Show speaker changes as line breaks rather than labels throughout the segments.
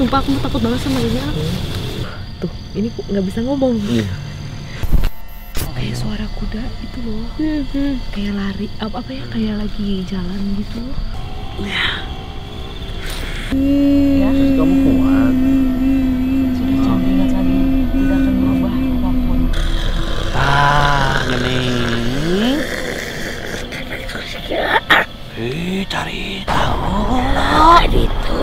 sumpah aku takut banget sama ini.
Tuh, ini nggak bisa ngomong.
Iya.
Kayak suara kuda itu loh. Kayak lari, apa ya? Kayak lagi jalan gitu.
Ya, terus kamu kuat.
Sudah jangan ingat lagi, tidak akan merubah apapun.
Ngening. Cari tahu lah itu.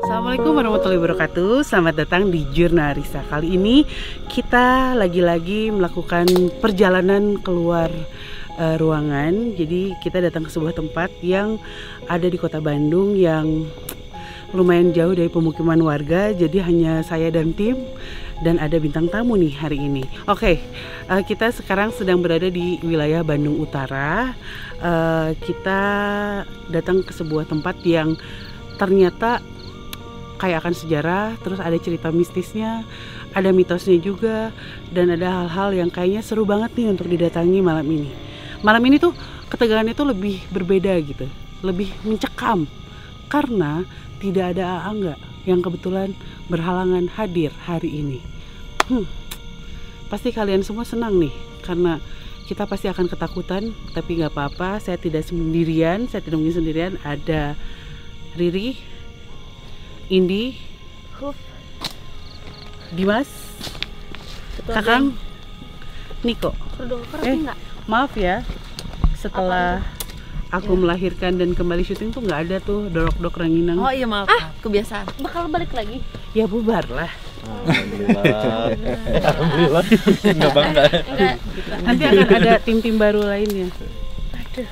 Assalamualaikum warahmatullahi wabarakatuh. Selamat datang di Jurnarisa. Kali ini kita lagi-lagi melakukan perjalanan keluar ruangan. Jadi kita datang ke sebuah tempat yang ada di kota Bandung yang lumayan jauh dari pemukiman warga. Jadi hanya saya dan tim, dan ada bintang tamu nih hari ini. Oke, kita sekarang sedang berada di wilayah Bandung Utara. Kita datang ke sebuah tempat yang ternyata kayak akan sejarah, terus ada cerita mistisnya, ada mitosnya juga, dan ada hal-hal yang kayaknya seru banget nih untuk didatangi malam ini. Malam ini tuh ketegangannya tuh lebih berbeda gitu, lebih mencekam, karena tidak ada Angga yang kebetulan berhalangan hadir hari ini. Pasti kalian semua senang nih, karena kita pasti akan ketakutan, tapi nggak apa-apa, saya tidak sendirian, saya tidak mungkin sendirian, ada Riri, Indi, Dimas, Kakang, Niko. Maaf ya, setelah aku melahirkan dan kembali syuting tuh nggak ada tuh dorok-dok ranginang.
Oh iya maaf, kebiasaan.
Bakal balik lagi?
Ya bubar lah.
Alhamdulillah. Nggak bangga.
Nanti akan ada tim-tim baru lainnya.
Aduh,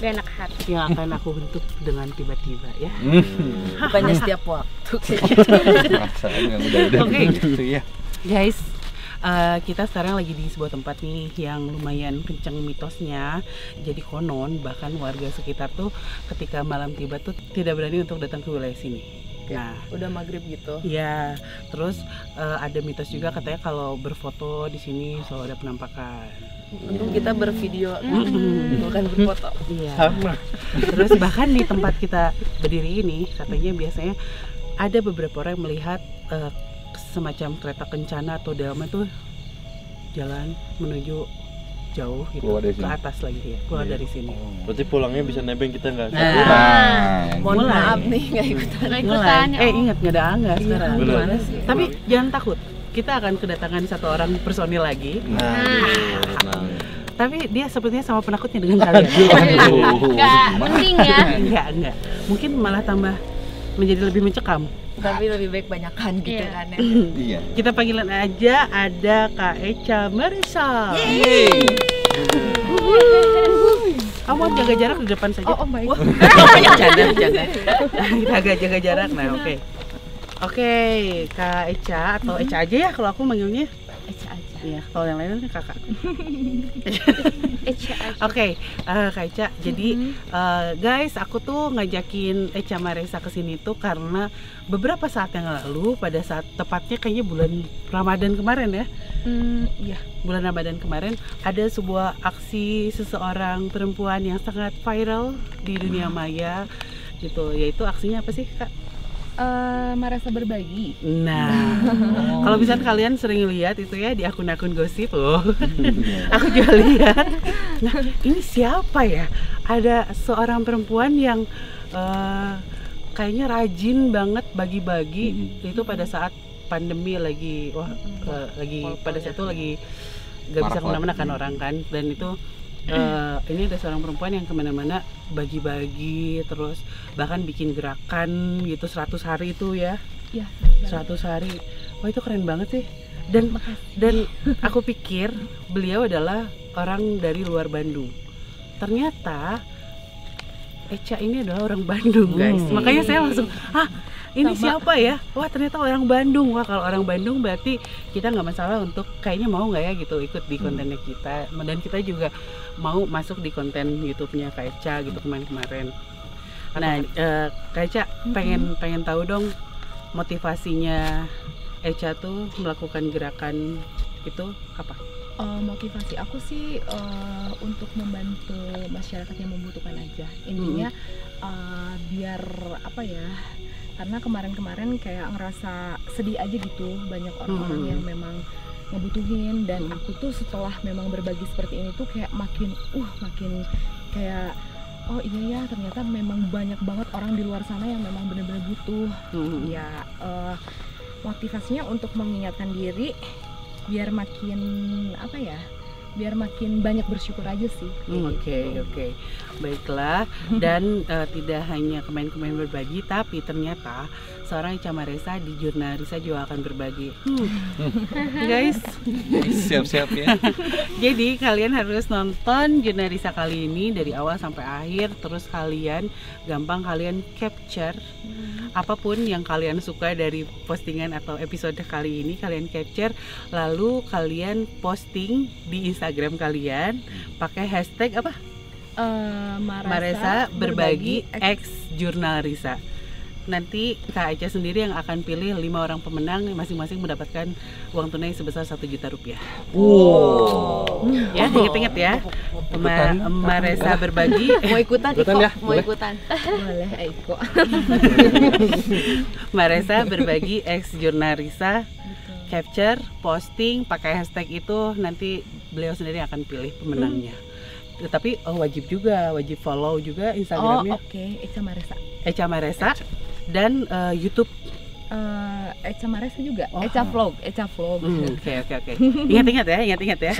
gak enak hati.
Yang akan aku bentuk dengan tiba-tiba ya.
Bukannya setiap waktu.
Oke.
Gitu ya.
Guys, kita sekarang lagi di sebuah tempat nih yang lumayan kenceng mitosnya. Jadi konon bahkan warga sekitar tuh ketika malam tiba tuh tidak berani untuk datang ke wilayah sini. Nah,
Udah maghrib gitu.
ya, terus ada mitos juga katanya kalau berfoto di sini selalu ada penampakan.
Untung kita bervideo, bukan berfoto.
Iya.
Sama.
Terus bahkan di tempat kita berdiri ini katanya biasanya ada beberapa orang yang melihat semacam kereta kencana atau delman tuh jalan menuju jauh gitu,
Keluar dari
ke
sini.
atas lagi ya, keluar dari sini.
Berarti pulangnya bisa nebeng kita nggak?
Mohon
Mulai.
maaf nih nggak ikutan.
Gak ikutan ya.
Ingat nggak ada Angga sekarang.
Bener.
Gimana sih?
Tapi jangan takut, kita akan kedatangan satu orang personil lagi.
Nah,
Tapi dia sepertinya sama penakutnya dengan kalian.
Gak penting ya.
Enggak. Mungkin malah tambah menjadi lebih mencekam.
Tapi lebih baik banyakan gitu
Iya.
kan ya.
Iya.
Kita panggilan aja, ada Kak Echa Marisa. Kamu jaga jarak di depan saja.
Oh baik.
Jangan. Kita agak jaga jarak. Nah, oke. Oke, Kak Echa atau Echa aja ya kalau aku manggilnya.
Eca aja.
Iya, kalau yang lain kan kakak.
Echa aja.
Oke, Kak Echa. Jadi guys, aku tuh ngajakin Echa Marisa ke sini tuh karena beberapa saat yang lalu, pada saat tepatnya kayaknya bulan Ramadan kemarin ya. Iya, bulan Ramadan kemarin ada sebuah aksi seseorang perempuan yang sangat viral di dunia maya gitu. Yaitu aksinya apa sih, Kak?
Merasa berbagi.
Nah, kalau misalnya kalian sering lihat itu ya di akun-akun gosip loh, aku juga lihat. Nah, ini siapa ya? Ada seorang perempuan yang kayaknya rajin banget bagi-bagi itu pada saat pandemi lagi lagi pada saat itu lagi nggak bisa kemana-mana kan orang kan, dan itu ini ada seorang perempuan yang kemana-mana bagi-bagi, terus bahkan bikin gerakan gitu 100 hari itu ya.
Iya.
100 hari. Wah, itu keren banget sih. Dan aku pikir beliau adalah orang dari luar Bandung. Ternyata Echa ini adalah orang Bandung, guys. Makanya saya langsung, ini siapa ya? Wah, ternyata orang Bandung. Wah, kalau orang Bandung berarti kita nggak masalah untuk kayaknya mau nggak ya gitu ikut di kontennya kita. Dan kita juga mau masuk di konten YouTube-nya Kak Echa gitu kemarin-kemarin. Nah, Kak Echa pengen tahu dong motivasinya Echa tuh melakukan gerakan itu apa?
Motivasi aku sih untuk membantu masyarakat yang membutuhkan aja. Intinya biar apa ya? Karena kemarin-kemarin kayak ngerasa sedih aja gitu, banyak orang-orang yang memang ngebutuhin, dan aku tuh setelah memang berbagi seperti ini tuh kayak makin kayak oh iya ya, ternyata memang banyak banget orang di luar sana yang memang benar-benar butuh. Ya motivasinya untuk mengingatkan diri biar makin apa ya, biar makin banyak bersyukur aja sih.
Oke. Baiklah. Dan tidak hanya kemain-kemain berbagi, tapi ternyata seorang Echa Maresa di Jurnal Risa juga akan berbagi. Guys,
Siap-siap ya.
jadi kalian harus nonton Jurnal Risa kali ini dari awal sampai akhir. Terus kalian capture apapun yang kalian suka dari postingan atau episode kali ini, kalian capture, lalu kalian posting di Instagram kalian pakai hashtag apa? Maresa berbagi X Jurnal Risa. Nanti Kak Echa sendiri yang akan pilih 5 orang pemenang, masing-masing mendapatkan uang tunai sebesar 1 juta rupiah. Ya, inget-inget ya. Maresa berbagi.
Mau ikutan Iko?
ya?
Mau
Boleh?
ikutan?
Boleh, Iko.
Maresa berbagi X Jurnal Risa. Capture, posting, pakai hashtag itu, nanti beliau sendiri akan pilih pemenangnya. Tapi wajib follow juga Instagramnya.
Echa Maresa.
Echa Maresa. Dan YouTube
Echa Maresa juga. Echa Vlog.
Oke. Ingat-ingat ya.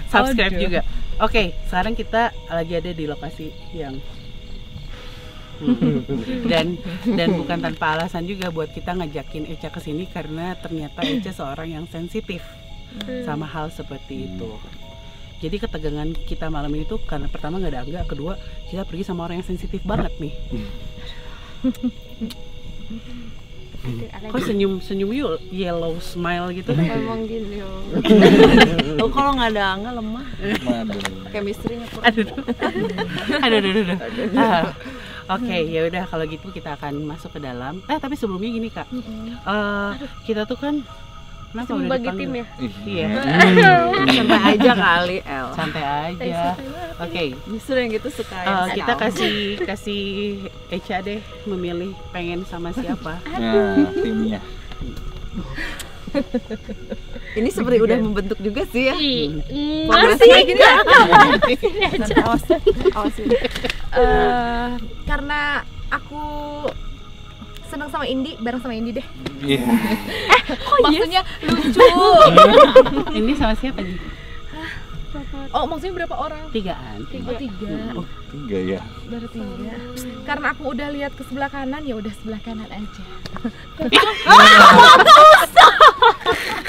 Subscribe juga. Oke, sekarang kita lagi ada di lokasi yang dan bukan tanpa alasan juga buat kita ngajakin Echa ke sini, karena ternyata Echa seorang yang sensitif sama hal seperti itu. Jadi ketegangan kita malam ini tuh karena pertama nggak ada Angga, kedua kita pergi sama orang yang sensitif banget nih. Kok senyum yellow smile gitu?
Emang gini. Kalau nggak ada Angga lemah. Chemistry-nya kurang.
Aduh. Oke, ya udah kalau gitu kita akan masuk ke dalam. Tapi sebelumnya gini Kak, kita tuh kan kenapa udah
Bagi
dipanggil?
tim ya?
Iya.
Santai aja kali, El.
Santai aja. Oke.
Justru yang gitu suka ya.
Kita kasih Echa deh memilih pengen sama siapa.
Nah, timnya.
Ini seperti udah membentuk juga sih ya.
Masih gini.
Awas. Karena aku seneng sama Indi, bareng sama Indi deh.
Iya.
Maksudnya lucu.
Ini sama siapa nih?
Oh, maksudnya berapa orang?
3-an.
Oh, 3.
Oh, 3 ya.
Baru 3. Karena aku udah lihat ke sebelah kanan, ya udah sebelah kanan aja.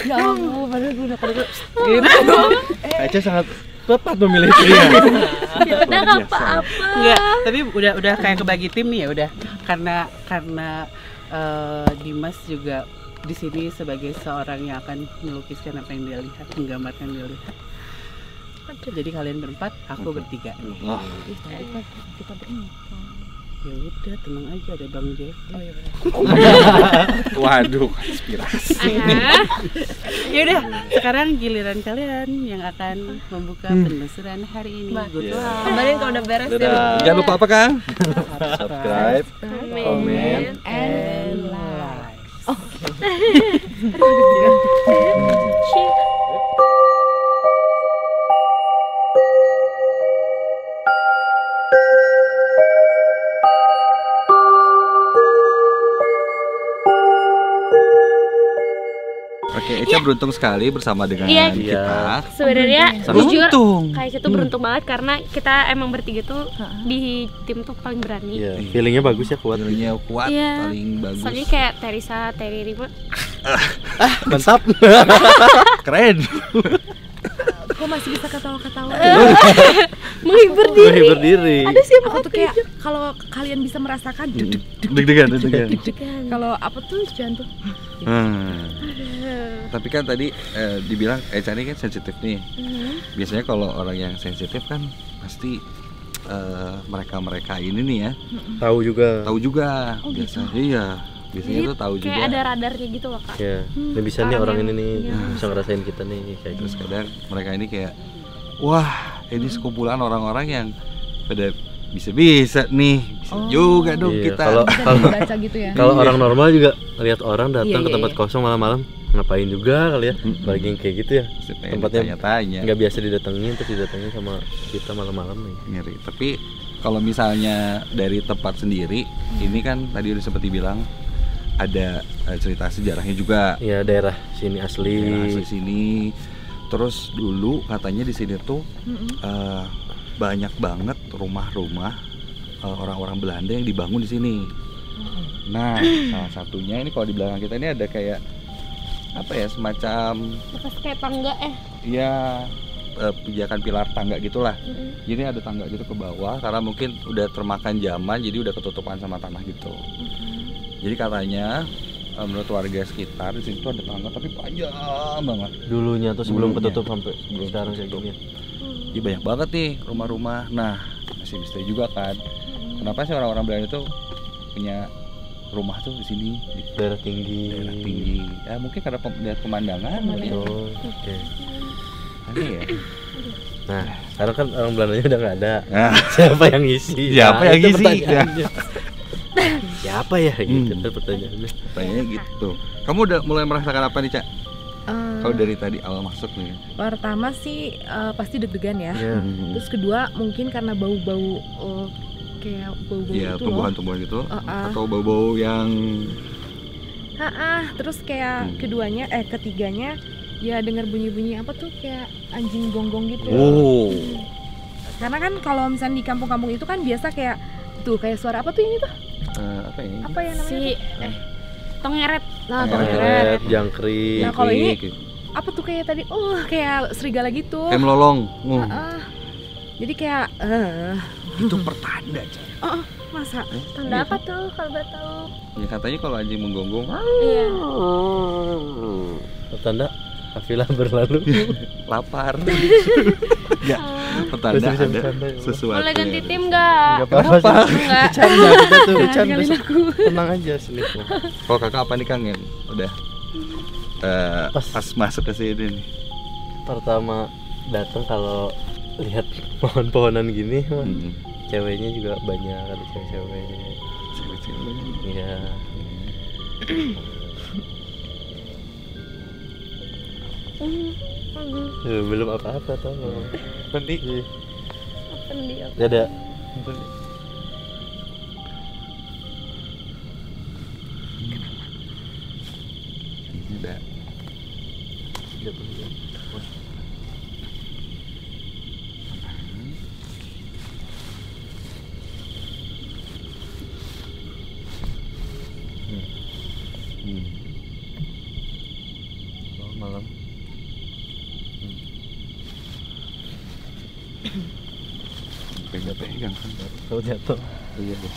Ya ampun, padahal gue udah
Gitu. Echa sangat tepat memilih pria.
ya udah nggak apa-apa.
Enggak, tapi udah kayak kebagi tim nih ya udah. Karena Dimas juga di sini sebagai seorang yang akan melukiskan apa yang dia lihat, menggambarkan dia lihat. Jadi kalian berempat, aku bertiga nih.
Oh.
Kita berempat.
Ya udah, tenang aja, ada Bang Jeff.
Oh iya benar.
Waduh, inspirasi.
Ya udah, sekarang giliran kalian yang akan membuka penelusuran hari ini. Good luck.
Kemarin kalau udah beres ya.
Dadah. Jangan lupa apa Kang? Subscribe, komen,
and
like.
Oke, Eca beruntung sekali bersama dengan
Iya.
kita.
Sebenarnya
Sama
jujur
untung.
kayak itu beruntung banget karena kita emang bertiga tuh di tim tuh paling berani.
Iya, feelingnya bagus ya, kuat.
Feelingnya kuat,
Iya.
paling bagus.
Soalnya kayak Teresa, Terry Rima.
Mantap.
Keren.
Kok masih bisa ketawa-ketawa?
Menghibur diri.
Berdiri.
Ada siapa
Aku tuh kayak kalau kalian bisa merasakan
Deg-degan.
kalau apa tuh jantung.
Tapi kan tadi dibilang Eca ini kan sensitif nih. Biasanya kalau orang yang sensitif kan pasti mereka ini nih ya
Tahu juga.
tahu juga. Biasanya iya. Biasanya tuh tahu juga.
Kayak ada radarnya gitu loh kak.
Ya, ini bisa nih orang ini nih,
Iya.
bisa ngerasain kita nih kayak
Terus
gitu.
kadang mereka ini kayak wah, ini sekumpulan orang-orang yang pada bisa-bisa nih. Bisa juga dong
Iya,
kita.
kalau
Bisa dibaca gitu ya.
kalau orang normal juga lihat orang datang
Iya,
ke
iya,
tempat
iya.
kosong malam-malam, ngapain juga kali ya? Bagi yang kayak gitu ya.
Pasti pengen
Tempatnya
tanya-tanya.
nggak biasa didatengin terus didatengin sama kita malam-malam nih.
Ngeri. Tapi kalau misalnya dari tempat sendiri, ini kan tadi udah seperti bilang ada cerita sejarahnya juga.
Ya daerah sini asli.
Daerah asli sini. Terus dulu katanya di sini tuh banyak banget rumah-rumah orang-orang Belanda yang dibangun di sini. Nah, salah satunya ini kalau di belakang kita ini ada kayak apa ya, semacam
Bekas kayak tangga
ya pijakan pilar tangga gitulah. Jadi ada tangga gitu ke bawah karena mungkin udah termakan zaman, jadi udah ketutupan sama tanah gitu. Jadi katanya menurut warga sekitar di situ ada tangga tapi panjang banget.
Dulunya tuh sebelum
Dulunya.
ketutup sampai
Sebelum
sekarang kayak
ketutup.
gini.
Jadi banyak banget nih rumah-rumah. Nah, masih misteri juga kan. Kenapa sih orang-orang Belanda itu punya rumah tuh di sini di
Daerah tinggi.
daerah tinggi? Ya mungkin karena lihat pemandangan kali ya.
Oh, oke.
Aneh ya.
Nah, sekarang kan orang Belandanya udah nggak ada.
Nah,
Siapa yang ngisi?
Siapa yang
itu
ngisi?
pertanyaannya. Siapa ya gitu kan pertanyaannya.
kayaknya gitu. Kamu udah mulai merasakan apa nih, Cak? Kalau dari tadi awal masuk nih.
Pertama sih pasti deg-degan ya.
Ya.
Terus kedua mungkin karena bau-bau kayak bau-bau
Iya,
itu loh.
tumbuhan-tumbuhan gitu atau bau-bau yang
Terus kayak ketiganya ya dengar bunyi-bunyi apa tuh kayak anjing gonggong gitu.
oh,
Karena kan kalau misalnya di kampung-kampung itu kan biasa kayak tuh kayak suara apa tuh yang itu?
apa ya?
Apa ya namanya?
si tongeret.
Nah,
Tongeret.
tongeret.
Jangkrik.
Nah, kalau ini
Gitu.
apa tuh kayak tadi? Oh, kayak serigala gitu.
Kayak melolong.
Jadi kayak
Itu pertanda, Cak.
masa
Tanda apa tuh kalau nggak tahu?
Ya katanya kalau anjing menggonggong
Iya.
Pertanda kafilah berlalu.
lapar. Enggak, pertanda
Bisa
ada
bercanda ya, Allah.
sesuatu.
Boleh ganti
yang-
tim nggak?
Enggak apa-apa sih.
Enggak.
Bercanda kita tuh bercanda.
tinggalin aku.
Tenang aja sini.
Kalau kakak apa nih Kang yang udah pas masuk ke sini nih?
Pertama datang kalau lihat pohon-pohonan gini mah,
Hmm.
ceweknya juga banyak, ada cewek-cewek.
Cewek-cewek.
Iya. Belum apa-apa tau.
Nanti
Apa dia?
Ya ada.
ini udah
Oh, malam.
pegang kan.
Tahu jatuh.
Iya deh.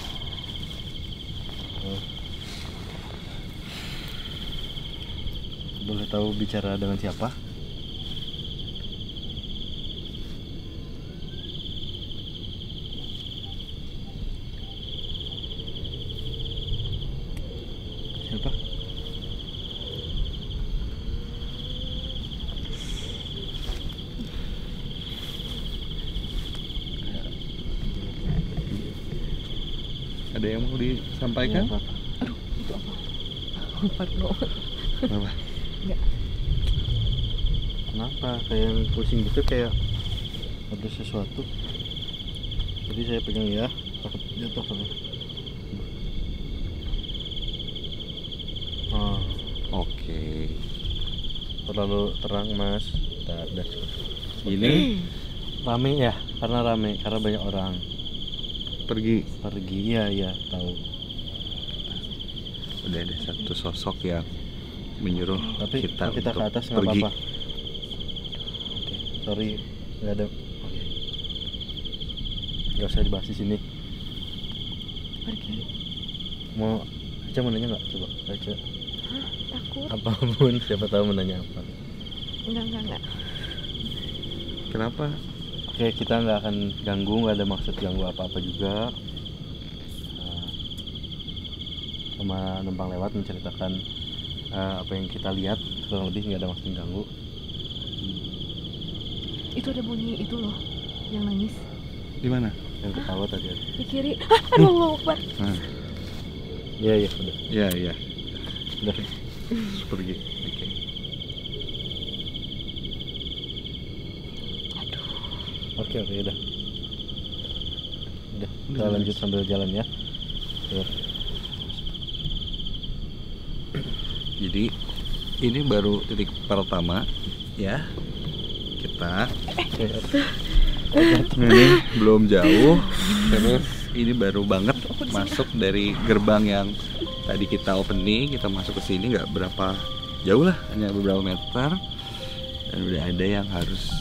Boleh tahu bicara dengan siapa?
Siapa? Ada yang mau disampaikan? Apa?
Kenapa kayak yang pusing gitu, kayak ada sesuatu. Jadi saya pegang ya, takut jatuh kan.
Oke.
terlalu terang mas. Udah.
Ini
Rame ya, karena banyak orang
pergi.
Iya tahu.
Udah ada satu sosok yang menyuruh
Tapi
kita
kalau kita
untuk
ke atas nggak
pergi.
apa-apa. Oke, sorry nggak ada. Oke. Nggak usah dibahas di sini.
Pergi.
Mau Aca mau nanya nggak? Coba Aca.
Takut.
Apapun, siapa tahu mau nanya apa.
Enggak.
Kenapa?
Oke, kita nggak akan ganggu, nggak ada maksud ganggu apa-apa juga. Cuma numpang lewat menceritakan apa yang kita lihat, kurang lebih nggak ada maksud ganggu.
Itu ada bunyi itu loh, yang nangis
Di mana?
Yang ketawa tadi ada.
di kiri. Aduh, Allahu Akbar.
Iya, udah.
Iya.
Udah.
Terus pergi. Oke.
Oke, udah. Kita lanjut sambil jalan ya. Tuh.
Jadi ini baru titik pertama ya. Kita ini belum jauh. Terus ini baru banget masuk dari gerbang yang tadi kita opening. Kita masuk ke sini nggak berapa jauh lah, hanya beberapa meter. Dan udah ada yang harus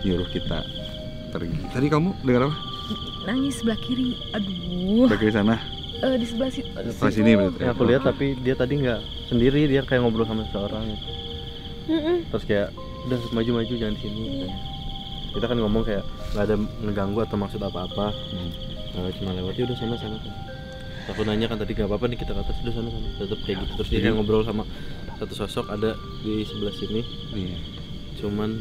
nyuruh kita pergi. Tadi kamu dengar apa?
Nangis sebelah kiri. Aduh.
Bagi sana.
Di sebelah situ.
Oh, sini berarti.
Yang aku lihat, tapi dia tadi nggak sendiri, dia kayak ngobrol sama seseorang. Terus kayak udah maju jangan di sini. Kita kan ngomong kayak nggak ada ngeganggu atau maksud apa-apa. Cuma lewat ya udah sana. Aku nanya kan tadi nggak apa-apa nih kita ke atas, udah sana. Tetap kayak gitu. Terus dia kayak ngobrol sama satu sosok ada di sebelah sini.
Iya.
Cuman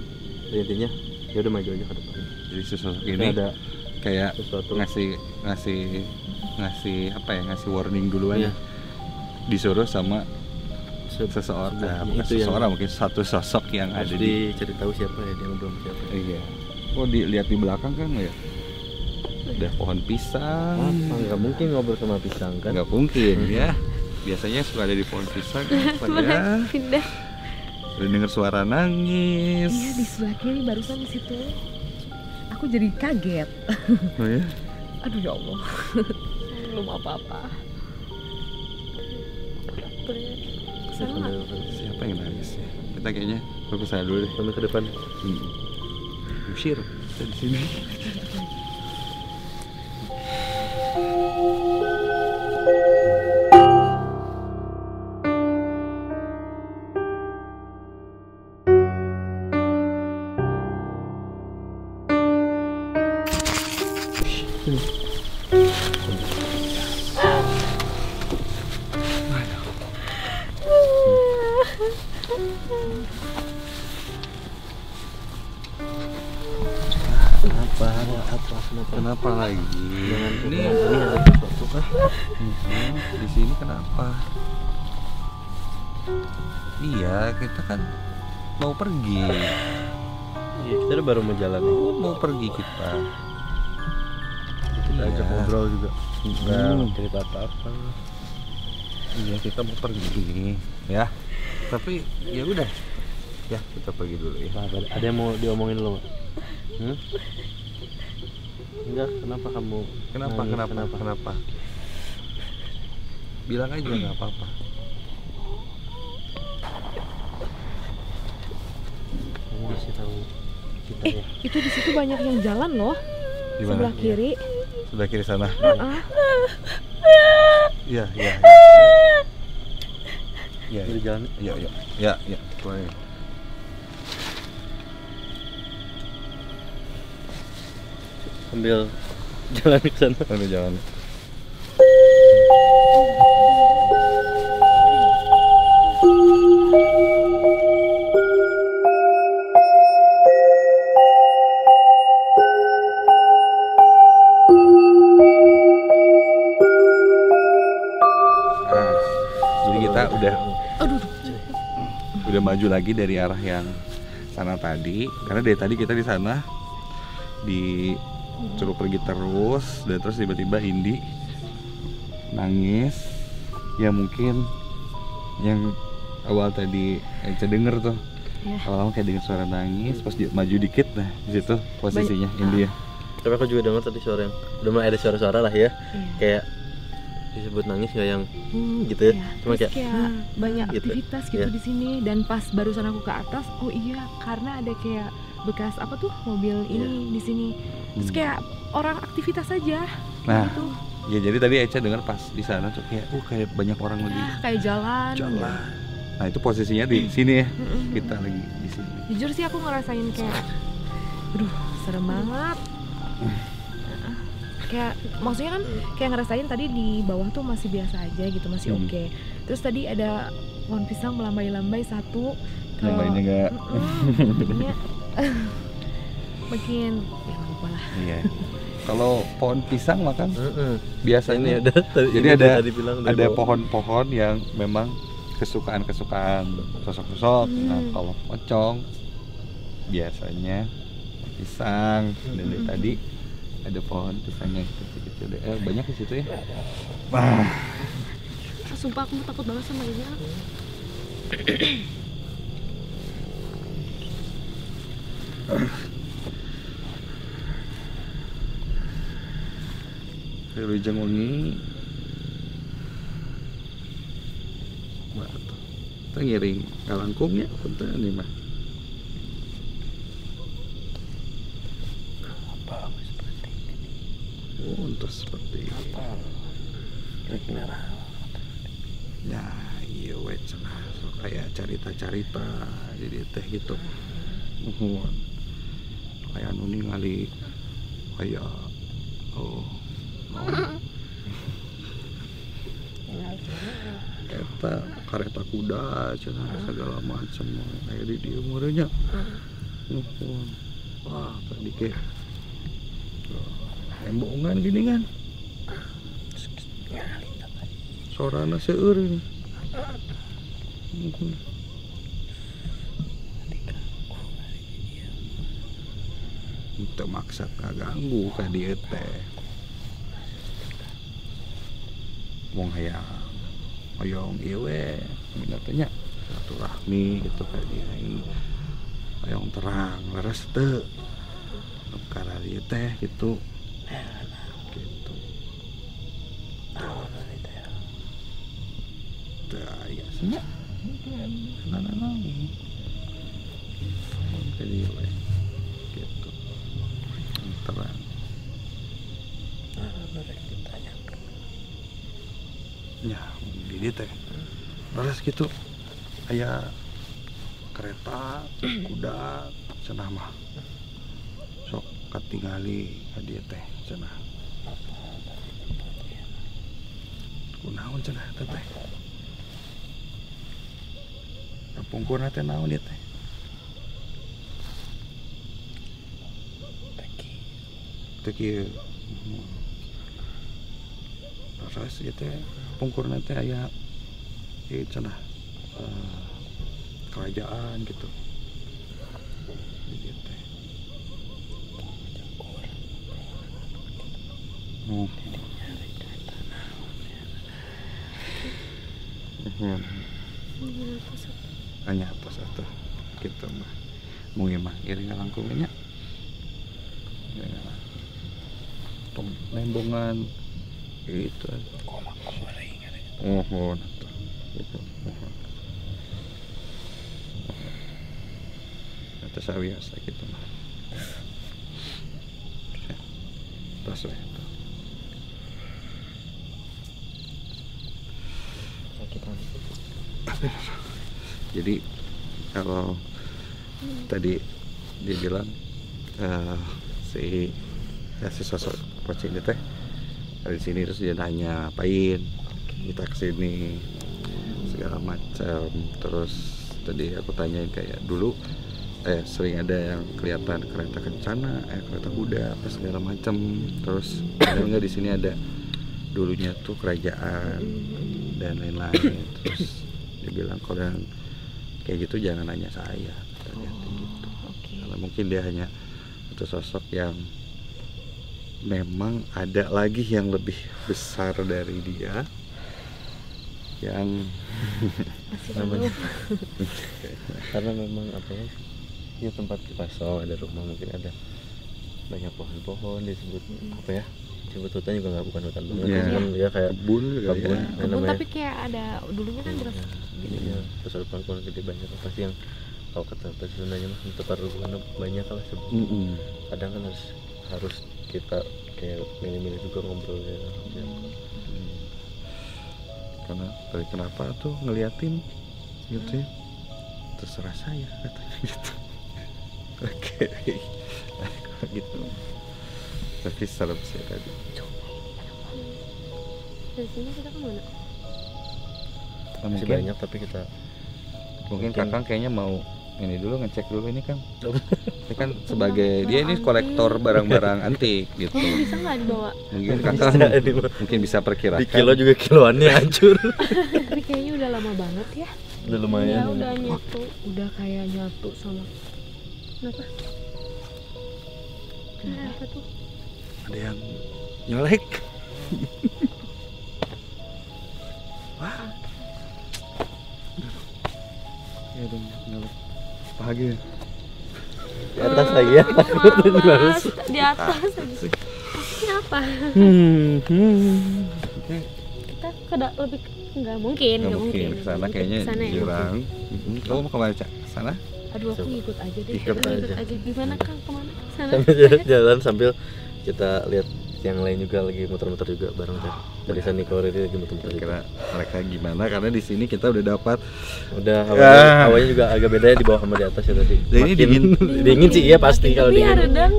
intinya ya udah maju aja ke depan.
Jadi sosok ini
ada
kayak
sesuatu.
ngasih apa ya, ngasih warning duluan.
Iya.
Disuruh sama seseorang, bukan
itu
seseorang, mungkin satu sosok yang
harus
ada di
dicari tahu siapa ya, dia ngobrol sama siapa.
iya. Oh, dilihat di belakang kan ya, ada pohon pisang.
Apa nggak mungkin ngobrol sama pisang kan?
Nggak mungkin ya, biasanya suka ada di pohon pisang apa ya.
Pindah.
Udah denger suara nangis.
Iya, di sebelah kiri barusan di situ. Aku jadi kaget.
Oh ya.
Aduh ya Allah. Belum apa-apa.
Siapa yang nangis ya? Kita kayaknya ke sana dulu deh.
Sampai ke depan.
Usir kita di sini. Kenapa lagi? Ini
ada sesuatu kah?
Di sini kenapa? Iya, kita kan mau pergi.
Iya, kita udah baru mau jalan.
Mau pergi kita.
Kita ajak
Iya.
ngobrol juga. Nggak cerita apa-apa.
Iya, kita mau pergi ya. Tapi ya udah. Ya, kita pergi dulu ya.
Ada yang mau diomongin lo? Enggak, kenapa kamu?
Kenapa? Bilang aja nggak apa-apa.
Kamu kasih tahu kita ya.
Itu di situ banyak yang jalan loh.
Di mana?
Sebelah kiri.
Sebelah kiri sana. Iya. Iya.
Udah jalan.
Ya. Boleh.
Sambil jalan ke sana.
Sambil jalan. Jadi kita udah maju lagi dari arah yang sana tadi, karena dari tadi kita di sana disuruh pergi terus, dan terus tiba-tiba Indi nangis. Ya mungkin yang awal tadi Eca denger tuh Lama-lama kayak dengan suara nangis, pas dia maju dikit, nah di situ posisinya India.
Tapi aku juga dengar tadi suara yang udah mulai ada suara-suara lah ya, kayak disebut nangis nggak yang gitu ya, cuma
terus
kayak
banyak
gitu.
aktivitas gitu di sini. Dan pas barusan aku ke atas, oh iya, karena ada kayak bekas apa tuh mobil ini di sini. Terus kayak orang aktivitas aja.
Nah,
gitu.
ya jadi tadi Eca dengar pas di sana tuh kayak banyak orang lagi
Kayak jalan.
Nah itu posisinya di sini ya, kita lagi di sini.
Jujur sih aku ngerasain kayak, aduh serem banget. Kayak maksudnya kan kayak ngerasain tadi di bawah tuh masih biasa aja gitu, masih oke. Terus tadi ada pohon pisang melambai-lambai satu.
Lambaynya enggak.
Jadinya makin ya nggak apa lah.
Iya. Kalau pohon pisang makan biasanya
ada
jadi ada pohon-pohon yang memang kesukaan sosok-sosok. Nah kalau pocong biasanya pisang. Dan dari tadi ada pohon pisangnya kecil-kecil deh. Banyak di situ ya. Wah.
Sumpah aku takut banget sama ini.
Wilujeng wengi. Kita ngiring kalangkungnya punten nih mah. Apa seperti ini? Oh, untuk seperti apa? Kira-kira. Ya, iya we cenah so kayak carita-carita jadi teh gitu. Kayak anu ningali kayak eta kareta kuda cenah segala macam kayak di dieu meureunnya. Wah, tadi ke embongan gini kan. Sorana seueur ini. Itu maksud ngaganggu ka dieu teh. Wong hayang ieu we minatnya silaturahmi gitu kayak dia hayang terang leres teu perkara ieu teh gitu. Gitu. Tah ya nya. Nah. Kayak dia we. Gitu. Terang. Ya, di dieu teh. Leres gitu. Aya kereta, kuda, cenah mah. Sok katingali ka dieu teh cenah. Kunaon cenah teh? Pungkurna teh naon ieu teh? Teki. Terus ieu teh pungkurna teh aya ieu cenah kerajaan gitu. Ieu teh. Hanya atas atau gitu mah. Mungkin mah iring langkungnya. Tong nembongan itu. Oh, gitu. Eta sawiasa gitu mah. Tas we. Jadi kalau tadi dia bilang si sosok pocong itu teh dari sini, terus dia nanya apain kita kesini segala macam. Terus tadi aku tanyain kayak dulu sering ada yang kelihatan kereta kencana, kereta kuda apa segala macam. Terus ada nggak di sini ada dulunya tuh kerajaan dan lain-lain. Terus dia bilang kalau yang kayak gitu jangan nanya saya, katanya gitu. Karena mungkin dia hanya itu sosok yang memang ada lagi yang lebih besar dari dia yang
namanya karena memang apa ya tempat kosong, ada rumah, mungkin ada banyak pohon-pohon, disebut apa ya, disebut hutan juga nggak, bukan hutan banget, cuman ya kayak
kebun juga
kebun,
ya.
Kebun tapi kayak ada dulunya kan beras gitu.
ya, terus ada pohon gede banyak, pasti yang kalau kata Sundanya mah tempat perkebunan banyak lah sebetulnya. Kadang kan harus kita kayak milih-milih juga ngobrolnya.
Karena dari kenapa tuh ngeliatin gitu ya, terserah saya katanya gitu. Oke. Gitu. Tapi serem sih tadi.
Dari sini kita kemana?
Masih banyak tapi kita
mungkin Kakang kayaknya mau ini dulu, ngecek dulu ini kan. Ini kan sebagai dia ini kolektor barang-barang antik gitu.
Bisa nggak dibawa?
Mungkin Kakang mungkin bisa perkirakan.
di kilo juga kiloannya hancur.
Tapi kayaknya udah lama banget ya.
Udah lumayan.
Ya udah nyatu.
Udah kayak nyatu sama.
Kenapa? Kenapa tuh?
Ada yang nyolek. Wah. Ya dong, nyolek. Pagi.
Di atas lagi ya.
Mas, di atas. Ini apa? Kita lebih nggak mungkin.
Kesana kayaknya
Kesana ya?
jurang. Kamu mau kemana, Cak? Sana?
Aduh aku ngikut aja deh.
Ikut aja.
Aja gimana Kang, kemana? Sana.
Sambil jalan sambil kita lihat yang lain juga lagi muter-muter juga bareng dari Sunny Corridor lagi muter-muter juga.
Kira mereka gimana, karena di sini kita udah dapat
Udah hawanya juga agak beda ya di bawah sama di atas ya tadi.
Jadi ini dingin.
Dingin sih iya pasti kalau
Tapi ya
dingin.
redang.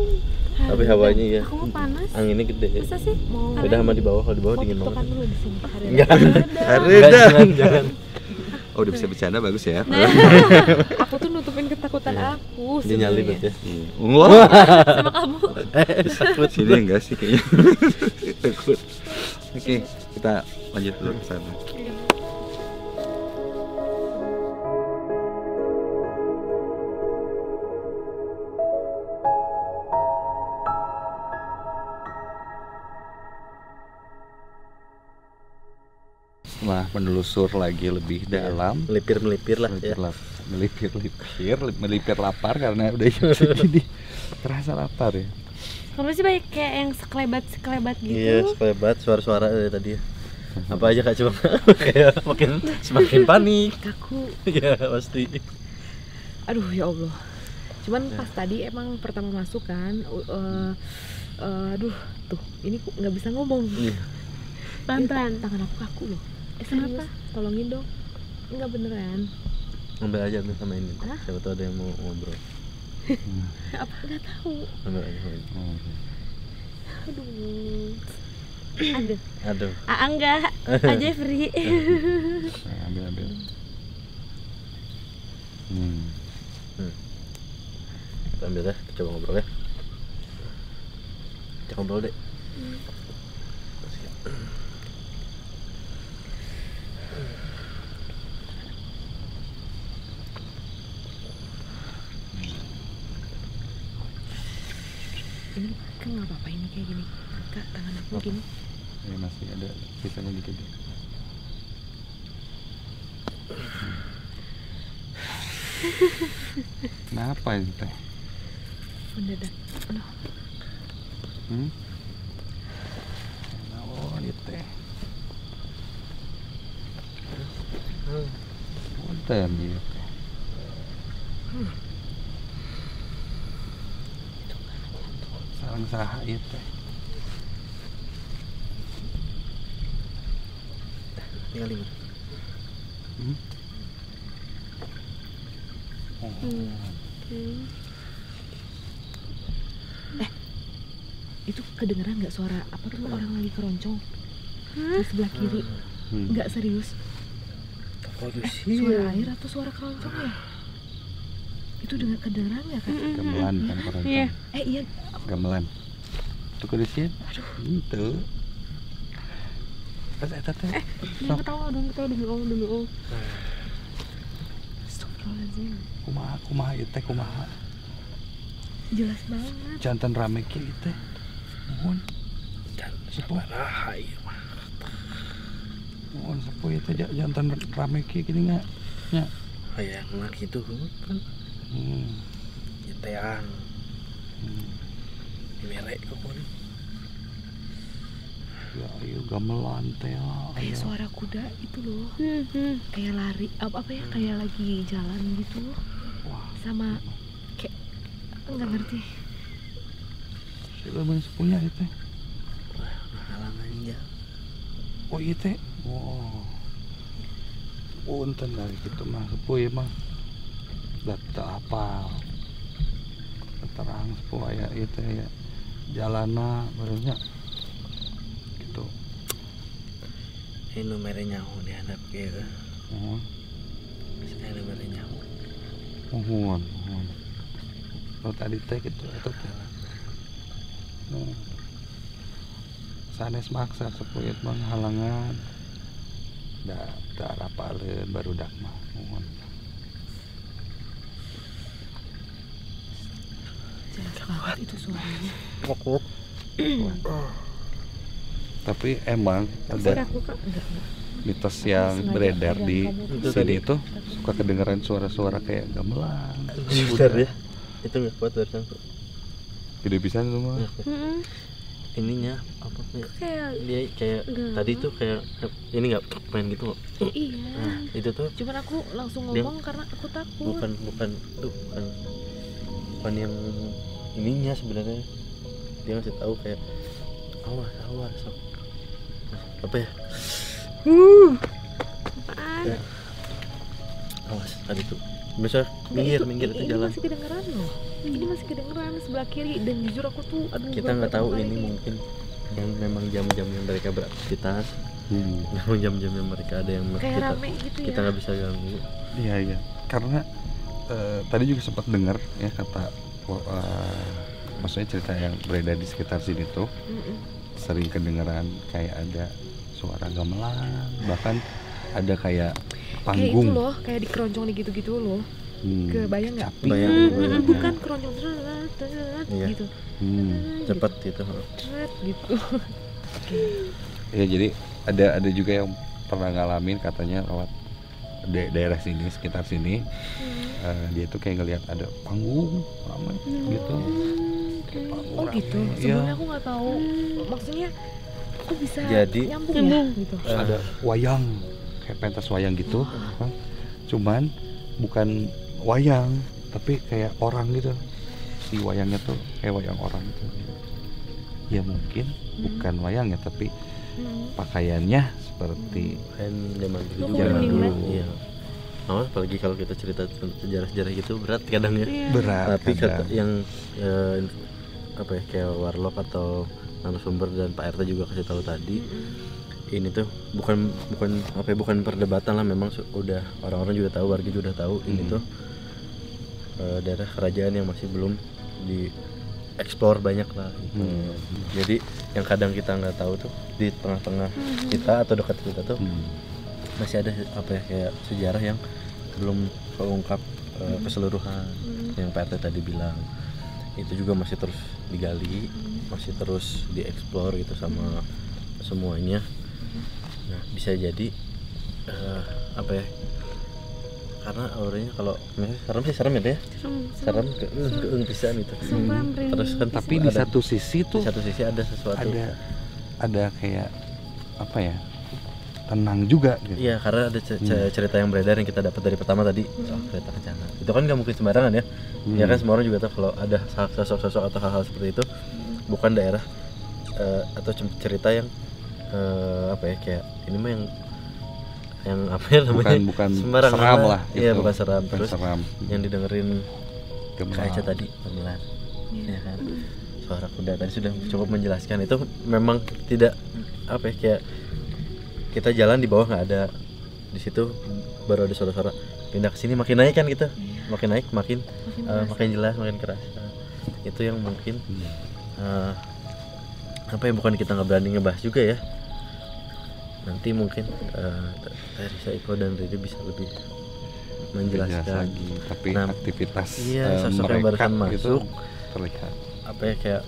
Tapi hawanya iya.
Aku mau panas.
Anginnya gede.
Masa sih? Mau
Beda sama di bawah, kalau di bawah
Mau
dingin
tiktokan
banget.
dulu di sini.
Enggak.
Redang.
Jangan.
Oh, udah bisa bercanda, bagus ya.
Aku tuh nutupin ketakutan aku.
Dia nyali berarti ya.
Wah,
sama kamu.
takut sini enggak sih kayaknya. Takut. Oke, kita lanjut dulu ke sana. Wah, menelusur lagi lebih dalam.
Melipir lah ya.
Melipir lapar karena udah jadi terasa lapar ya.
Kamu sih banyak kayak yang sekelebat gitu.
Iya, sekelebat suara-suara dari tadi. Apa aja Kak, cuma kayak semakin panik.
Kaku.
Iya, pasti.
Aduh ya Allah. Cuman pas tadi emang pertama masuk kan, aduh tuh ini nggak bisa ngomong.
Iya.
Pelan-pelan.
Tangan aku kaku loh.
Kenapa?
Serius, tolongin dong. Enggak beneran.
Ambil aja ambil sama ini.
Hah?
Siapa tahu ada yang mau ngobrol.
Apa nggak tahu?
Ambil aja sama ini.
Aduh.
Aduh.
Enggak. Aja free.
Ambil.
Kita ambil ya, kita coba ngobrol ya. Kita ngobrol deh.
Ini kan nggak apa-apa ini kayak gini. Kak, tangan aku gini.
Ya, masih ada sisanya dikit. Kenapa ini teh?
Mendadak. Aduh.
Oh, ini teh. Punten dia teh. Sarang saha ieu teh.
Tinggal 5.
Itu kedengeran nggak suara apa tuh orang lagi keroncong di sebelah kiri? Nggak serius. Suara air atau suara keroncong ya? Itu dengar kedengeran nggak Kak?
Gamelan kan keroncong.
Iya.
Iya.
Gamelan. Tuh kudusin. Itu. Pas eta teh.
Jangan ketawa demi Allah.
Astagfirullahaladzim.
Kumaha ieu teh kumaha?
Jelas banget.
Jantan rame kieu teh. Mohon. Sepuh. Oh, sepuh itu jantan rame gini nggak? Ya.
Kayak nggak gitu kan? Teang. Merek kok pun.
Ya, ayo gamelan teh.
Kayak suara kuda itu loh. Kayak lari apa ya? Kayak lagi jalan gitu.
Wah,
sama kayak nggak ngerti.
sila bener sepuhnya itu.
Wah, halangan aja.
Oh iya teh. Wow. Punten dari gitu mah sepuh ya mah. Data apa? Terang sepuh aya ieu teh ya. Jalana barunya gitu.
Ini mere nyaho dihandap kieu.
Oh.
Sekali mere nyaho.
Mohon. Oh tadi teh gitu atau teh. Sanes maksa sepuh ieu mah halangan. Da rapaleun barudak mah. Mohon.
Jelas banget itu suaranya.
Kok.
Tapi emang ada mitos yang beredar di sini itu suka kedengaran suara-suara kayak gamelan.
Bentar ya. Itu nggak kuat barusan tuh.
Tidak bisa itu mah.
Ininya apa
Kayak
dia kayak
Enggak.
tadi tuh kayak ini nggak main gitu nggak?
Iya.
Nah, itu tuh
Cuman aku langsung
Dia-
ngomong karena aku takut.
bukan yang ininya sebenarnya. Dia ngasih tahu kayak awas sok. Apa ya?
apaan?
Kayak, awas tadi tuh. Bisa minggir itu
ini
jalan.
masih kedengeran loh. Ini masih kedengeran sebelah kiri dan jujur aku tuh aduh
Kita nggak tahu ini mungkin yang memang jam-jam yang mereka beraktivitas. Memang jam-jam yang mereka ada yang
kayak rame gitu ya.
kita nggak bisa ganggu.
Iya. Karena tadi juga sempat dengar ya kata maksudnya cerita yang beredar di sekitar sini tuh sering kedengeran kayak ada suara gamelan, bahkan ada kayak
Kayak itu
panggung.
loh, kayak di keroncong gitu loh. Kebayang nggak?
Kecapi.
Bayang.
Bukan keroncong
Iya.
gitu.
Cepet gitu.
Gitu.
Ya jadi ada juga yang pernah ngalamin katanya lewat daerah sini sekitar sini dia tuh kayak ngelihat ada panggung ramai gitu. Kayak panggung
Oh
ramai.
gitu.
Iya.
Sebelumnya aku nggak tahu. Maksudnya aku bisa
Jadi
nyambung ya gitu.
Ada wayang kayak pentas wayang gitu. Cuman bukan wayang tapi kayak orang gitu. Si wayangnya tuh kayak wayang orang gitu. Ya mungkin bukan wayangnya tapi pakaiannya seperti
kan zaman dulu
Aku
juga
merinding
dulu.
banget.
Iya. Apalagi kalau kita cerita tentang sejarah-sejarah gitu berat kadang ya.
berat.
Tapi kata
kadang.
yang apa ya kayak Warlock atau narasumber dan Pak RT juga kasih tahu tadi. Ini tuh bukan perdebatan lah, memang udah orang-orang juga tahu, warga juga udah tahu ini tuh daerah kerajaan yang masih belum dieksplor banyak lah gitu. Jadi yang kadang kita nggak tahu tuh di tengah-tengah kita atau dekat kita tuh masih ada apa ya kayak sejarah yang belum keungkap keseluruhan yang Pak RT tadi bilang. Itu juga masih terus digali, masih terus dieksplor gitu sama semuanya. Nah bisa jadi apa ya, karena auranya kalau serem sih serem ya, serem keeng pisan gitu. Terus kan
Tapi di satu sisi tuh
di satu sisi ada sesuatu.
ada kayak apa ya, tenang juga gitu.
Iya, karena ada cerita yang beredar yang kita dapat dari pertama tadi, kereta kencana. Itu kan nggak mungkin sembarangan ya. Ya kan semua orang juga tahu kalau ada sosok-sosok atau hal-hal seperti itu bukan daerah atau cerita yang apa ya kayak ini mah yang apa ya namanya?
bukan
sembarangan
seram lah
Iya,
gitu.
bukan seram.
Bukan
Terus
seram.
yang didengerin
Gamelan.
Kak Eca tadi panggilan. Ya kan. Suara kuda tadi sudah cukup menjelaskan, itu memang tidak apa ya kayak kita jalan di bawah nggak ada, di situ baru ada suara-suara, pindah ke sini makin naik kan gitu, makin naik makin jelas, makin keras. Itu yang mungkin apa yang bukan kita nggak berani ngebahas juga ya, nanti mungkin Risa, Iko dan Riri bisa lebih menjelaskan
lagi. Tapi
Nah,
aktivitas
iya, sosok yang
mereka
barusan
gitu
masuk
terlihat.
apa ya kayak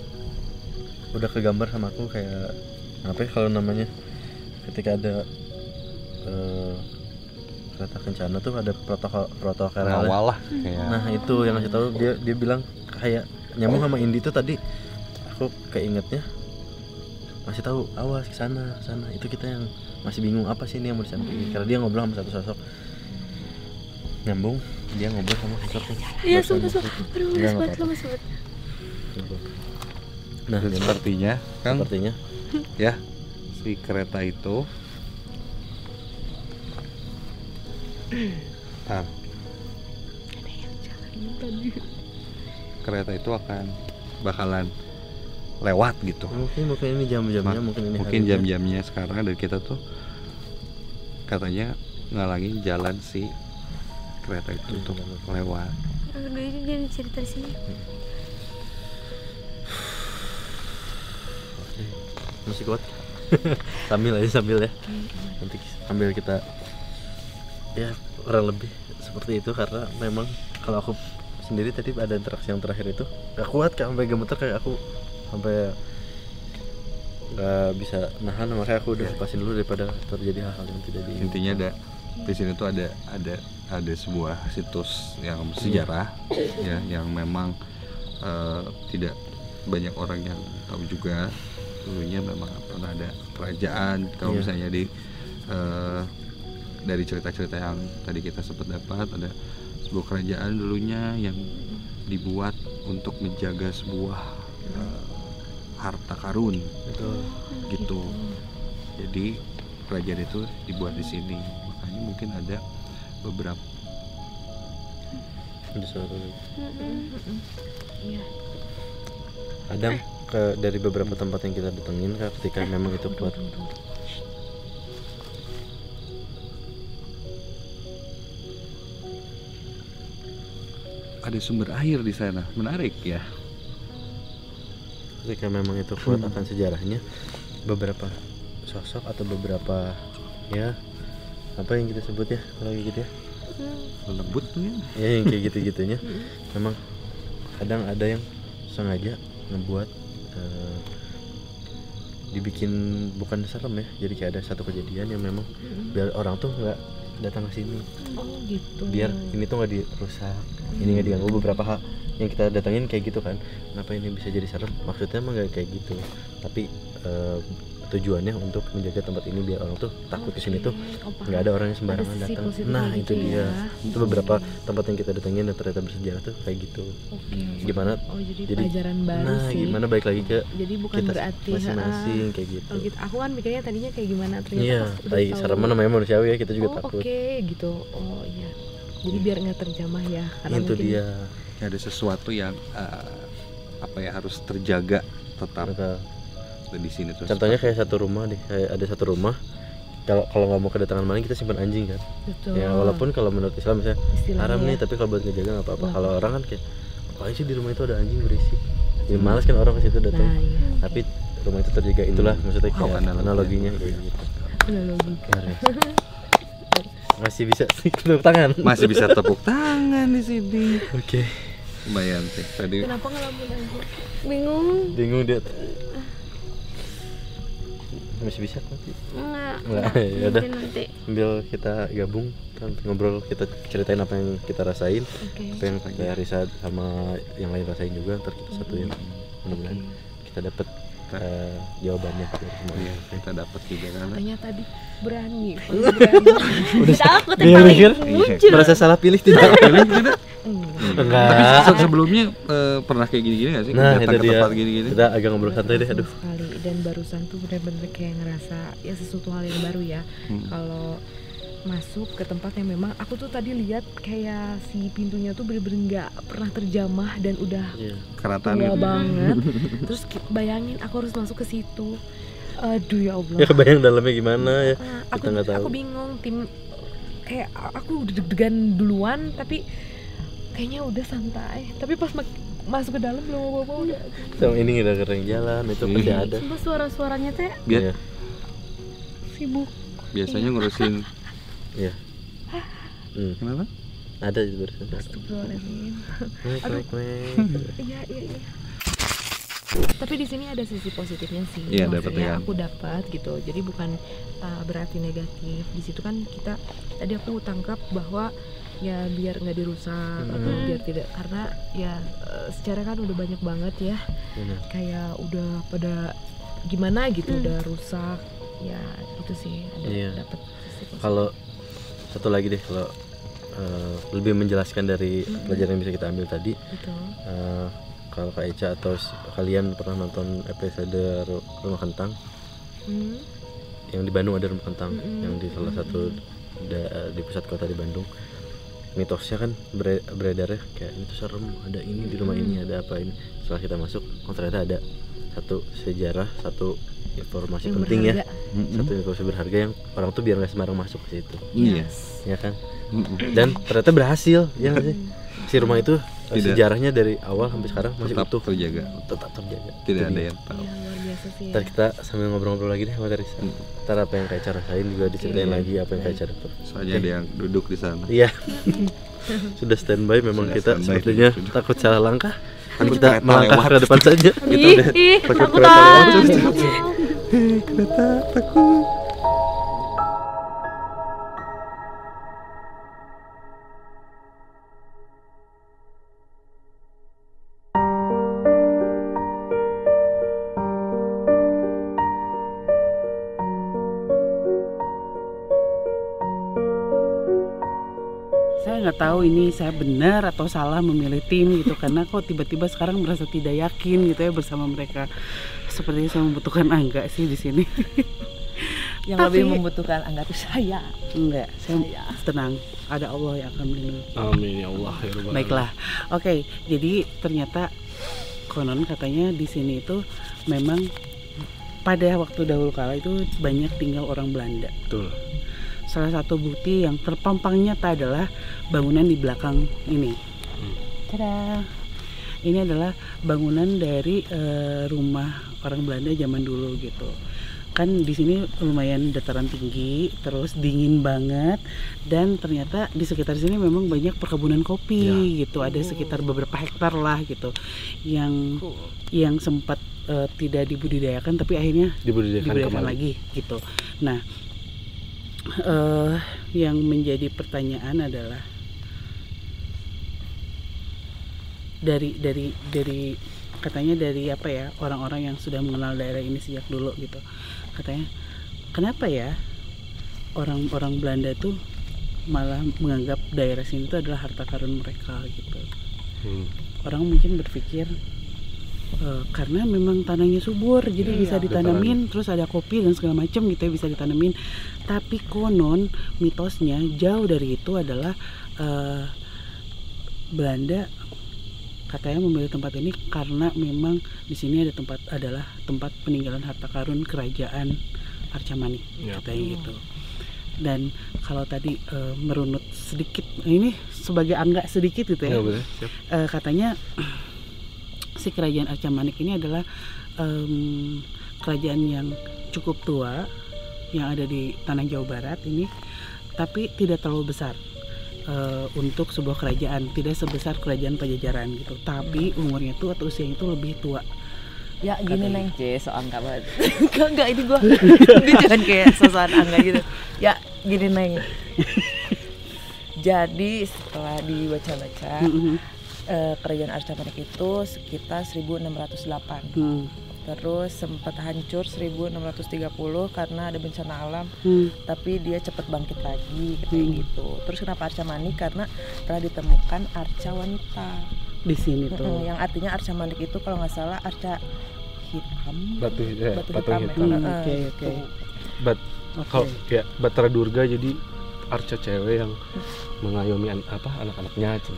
udah kegambar sama aku kayak apa ya kalau namanya ketika ada kereta kencana tuh ada protokol
awal lah kayak.
Nah itu yang ngasih tahu, dia bilang kayak nyambung sama Indi tuh tadi. Aku keingetnya masih tahu awas ke sana. Itu kita yang masih bingung apa sih ini yang mau disampaikan, karena dia ngobrol sama satu sosok. Nyambung, dia ngobrol sama sosok.
Iya, sumpah. Aduh, mas banget.
Nah,
sepertinya kan
sepertinya
ya si kereta itu kereta itu bakalan lewat gitu.
Mungkin ini jam-jamnya, mungkin
jam-jamnya sekarang, dan kita tuh katanya ngalangin jalan si kereta itu untuk lewat.
Aduh, itu jangan cerita di sini.
Masih kuat. sambil ya. Nanti sambil kita ya kurang lebih seperti itu, karena memang kalau aku sendiri tadi ada interaksi yang terakhir itu gak kuat, kayak sampai gemeter, kayak aku sampai nggak bisa nahan, makanya aku udah lepasin dulu daripada terjadi hal-hal yang tidak diinginkan.
Intinya di sini tuh ada sebuah situs yang sejarah ya, yang memang tidak banyak orang yang tahu juga. Dulunya memang pernah ada kerajaan, kalau misalnya dari cerita-cerita yang tadi kita sempat dapat, ada sebuah kerajaan dulunya yang dibuat untuk menjaga sebuah harta karun.
Betul.
Gitu. Jadi kerajaan itu dibuat di sini, makanya mungkin ada beberapa
Adam dari beberapa tempat yang kita datengin ketika memang itu kuat.
Ada sumber air di sana, menarik ya.
Ketika memang itu kuat akan sejarahnya, beberapa sosok atau beberapa ya apa yang kita sebut ya kalau gitu ya,
lembut tuh
ya yang kayak gitu-gitunya. Memang kadang ada yang sengaja ngebuat dibikin bukan serem ya, jadi kayak ada satu kejadian yang memang biar orang tuh nggak datang ke sini.
Oh gitu.
Biar ini tuh nggak dirusak, ini nggak diganggu. Beberapa hal yang kita datengin kayak gitu kan, kenapa ini bisa jadi serem, maksudnya emang nggak kayak gitu, tapi tujuannya untuk menjaga tempat ini biar orang tuh takut kesini tuh nggak ada orang yang sembarangan datang. Nah itu dia, itu beberapa tempat yang kita datengin dan ternyata bersejarah tuh kayak gitu. Gimana?
Jadi pelajaran baru
nah,
sih.
gimana balik lagi ke
jadi bukan
kita
berarti
masing-masing kayak gitu.
Kalau gitu, aku kan mikirnya tadinya kayak gimana, ternyata
Iya, tapi serem namanya manusiawi ya, kita juga takut.
Oke, gitu. Oh iya. Jadi biar nggak terjamah ya. Karena
Itu
mungkin
dia.
Ada sesuatu yang harus terjaga tetap di sini tuh.
Contohnya kayak satu rumah deh, kayak ada satu rumah. Kalau nggak mau kedatangan maling kita simpan anjing kan.
Betul.
Ya walaupun kalau menurut Islam misalnya haram nih, tapi kalau buat ngejaga nggak apa-apa. Kalau orang kan kayak apa sih di rumah itu ada anjing berisik. Jadi malas kan orang ke situ datang.
Nah, iya.
Tapi rumah itu terjaga, itulah maksudnya kayak analoginya kayak gitu.
Logika.
Masih bisa tepuk tangan.
Masih bisa tepuk tangan di sini.
Oke.
Lumayan sih tadi.
Kenapa ngelamun aja?
Bingung
Dia. Masih bisa nanti.
Enggak,
Ya udah.
nanti.
Sambil kita gabung kan ngobrol, kita ceritain apa yang kita rasain, apa yang kayak Risa sama yang lain rasain juga, ntar kita satuin. Mudah-mudahan kita dapat jawabannya dari semua.
Iya, kita dapat juga kan.
Katanya tadi berani.
Udah
Takut
dia
paling
mikir
muncul.
merasa salah pilih tidak?
Tapi
Enggak.
sebelumnya pernah kayak gini-gini nggak sih?
Nah,
Datang
itu
ke
dia.
tempat gini-gini.
Kita agak ngobrol santai deh, aduh.
Sekali, dan barusan tuh benar-benar kayak ngerasa ya sesuatu hal yang baru ya. Kalau masuk ke tempat yang memang aku tuh tadi lihat kayak si pintunya tuh bener-bener nggak pernah terjamah dan udah
Keratan
tua
gitu.
banget. Terus bayangin aku harus masuk ke situ. Aduh ya Allah.
Ya kebayang dalamnya gimana ya.
Aku
Kita nggak tahu.
aku bingung, kayak aku udah deg-degan duluan, tapi kayaknya udah santai. Tapi pas masuk ke dalam belum apa-apa udah.
Sama ini udah kering jalan, itu pasti ada.
Sumpah suara-suaranya teh
Iya.
sibuk.
Biasanya ngurusin.
Iya.
Kenapa?
Ada itu barusan.
Astagfirullahaladzim.
Mek.
Iya. Tapi di sini ada sisi positifnya sih.
Iya,
Maksudnya
dapat ya.
aku dapat gitu. Jadi bukan berarti negatif. Di situ kan kita tadi aku tangkap bahwa ya biar nggak dirusak atau biar tidak, karena ya secara kan udah banyak banget ya.
Benar.
Kayak udah pada gimana gitu, udah rusak. Ya itu sih ada
Iya.
dapat sisi positif.
Kalau satu lagi deh, kalau lebih menjelaskan dari pelajaran yang bisa kita ambil tadi,
Betul.
kalau Kak Eca atau kalian pernah nonton episode Rumah Kentang yang di Bandung, ada Rumah Kentang yang di salah satu di pusat kota di Bandung. Mitosnya kan beredar ya, kayak itu serem, ada ini di rumah ini, ada apa ini. Setelah kita masuk, oh ternyata ada satu sejarah, satu informasi
Yang
penting
berharga.
ya, satu informasi berharga yang orang tuh biar nggak sembarang masuk ke situ,
Iya.
ya kan? Dan ternyata berhasil, ya nggak sih? Si rumah itu
Tidak.
sejarahnya dari awal sampai sekarang masih
Tetap
utuh,
terjaga.
tetap terjaga.
Tidak
Itu
ada
dia.
yang tahu.
Ya, luar biasa sih ya.
Ntar kita sambil ngobrol-ngobrol lagi deh sama Teresa. Ntar apa yang Kak Eca rasain juga diceritain lagi, apa yang Kak Eca dapat.
Soalnya ada yang duduk di sana.
Iya. Sudah standby, memang
Sudah
kita
standby.
sepertinya takut salah langkah. Kan
Takut
kita
kereta
melangkah
lewat.
ke depan saja.
Ih,
takut
takut
kereta lewat.
Kereta takut.
Saya nggak tahu ini saya benar atau salah memilih tim gitu, karena kok tiba-tiba sekarang merasa tidak yakin gitu ya bersama mereka. Sepertinya saya membutuhkan Angga sih di sini.
Yang
Tapi-
lebih membutuhkan Angga tuh saya.
Enggak, saya tenang. Ada Allah yang akan melindungi.
Amin ya Allah ya Rabbal
Baiklah, oke. Jadi ternyata konon katanya di sini itu memang pada waktu dahulu kala itu banyak tinggal orang Belanda.
Betul.
Salah satu bukti yang terpampang nyata adalah bangunan di belakang ini. Tada. Ini adalah bangunan dari rumah orang Belanda zaman dulu gitu. Kan di sini lumayan dataran tinggi, terus dingin banget, dan ternyata di sekitar sini memang banyak perkebunan kopi gitu. Ada sekitar beberapa hektar lah gitu, yang sempat tidak dibudidayakan, tapi akhirnya dibudidayakan lagi gitu. Nah, yang menjadi pertanyaan adalah dari katanya dari apa ya, orang-orang yang sudah mengenal daerah ini sejak dulu gitu, katanya kenapa ya orang-orang Belanda tuh malah menganggap daerah sini itu adalah harta karun mereka gitu. Orang mungkin berpikir karena memang tanahnya subur, jadi bisa ditanamin, terus ada kopi dan segala macam gitu ya, bisa ditanamin. Tapi konon mitosnya jauh dari itu adalah Belanda katanya memilih tempat ini karena memang di sini adalah tempat peninggalan harta karun kerajaan Arca-Manik, katanya gitu. Dan kalau tadi merunut sedikit, ini sebagai Angga sedikit gitu ya, katanya si kerajaan Arca-Manik ini adalah kerajaan yang cukup tua yang ada di tanah Jawa Barat ini, tapi tidak terlalu besar untuk sebuah kerajaan, tidak sebesar kerajaan Pajajaran gitu, tapi umurnya tuh atau usianya itu lebih tua.
Ya gini Neng, so Angga banget. Enggak, ini gua jangan kayak sosokan Angga gitu. Ya gini Neng. Jadi setelah dibaca-baca, kerajaan Arca-Manik itu sekitar 1608. Terus sempat hancur 1630 karena ada bencana alam, tapi dia cepat bangkit lagi kayak gitu. Terus kenapa Arca-Manik? Karena telah ditemukan arca wanita
Di sini tuh.
yang artinya Arca-Manik itu kalau nggak salah arca hitam,
Batu
hitam.
Oke.
Kalau kayak Batara Durga, jadi arca cewek yang mengayomi anak-anaknya gitu.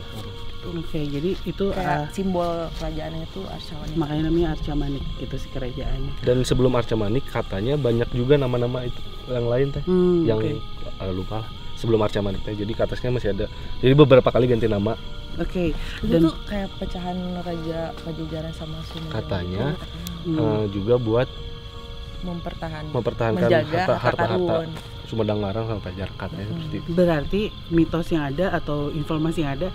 Oke, jadi itu
Kayak simbol kerajaannya itu arca wanita.
makanya namanya Arca-Manik gitu si kerajaannya.
Dan sebelum Arca-Manik katanya banyak juga nama-nama itu yang lain teh, yang lupa lah. Sebelum Arca-Manik teh, jadi ke atasnya masih ada. Jadi beberapa kali ganti nama.
Oke.
Itu
Dan
tuh kayak pecahan Raja Pajajaran sama Sunan.
Katanya juga buat mempertahankan
menjaga
harta
karun.
Sumedang Larang sama Pajajaran, katanya seperti itu.
berarti mitos yang ada atau informasi yang ada,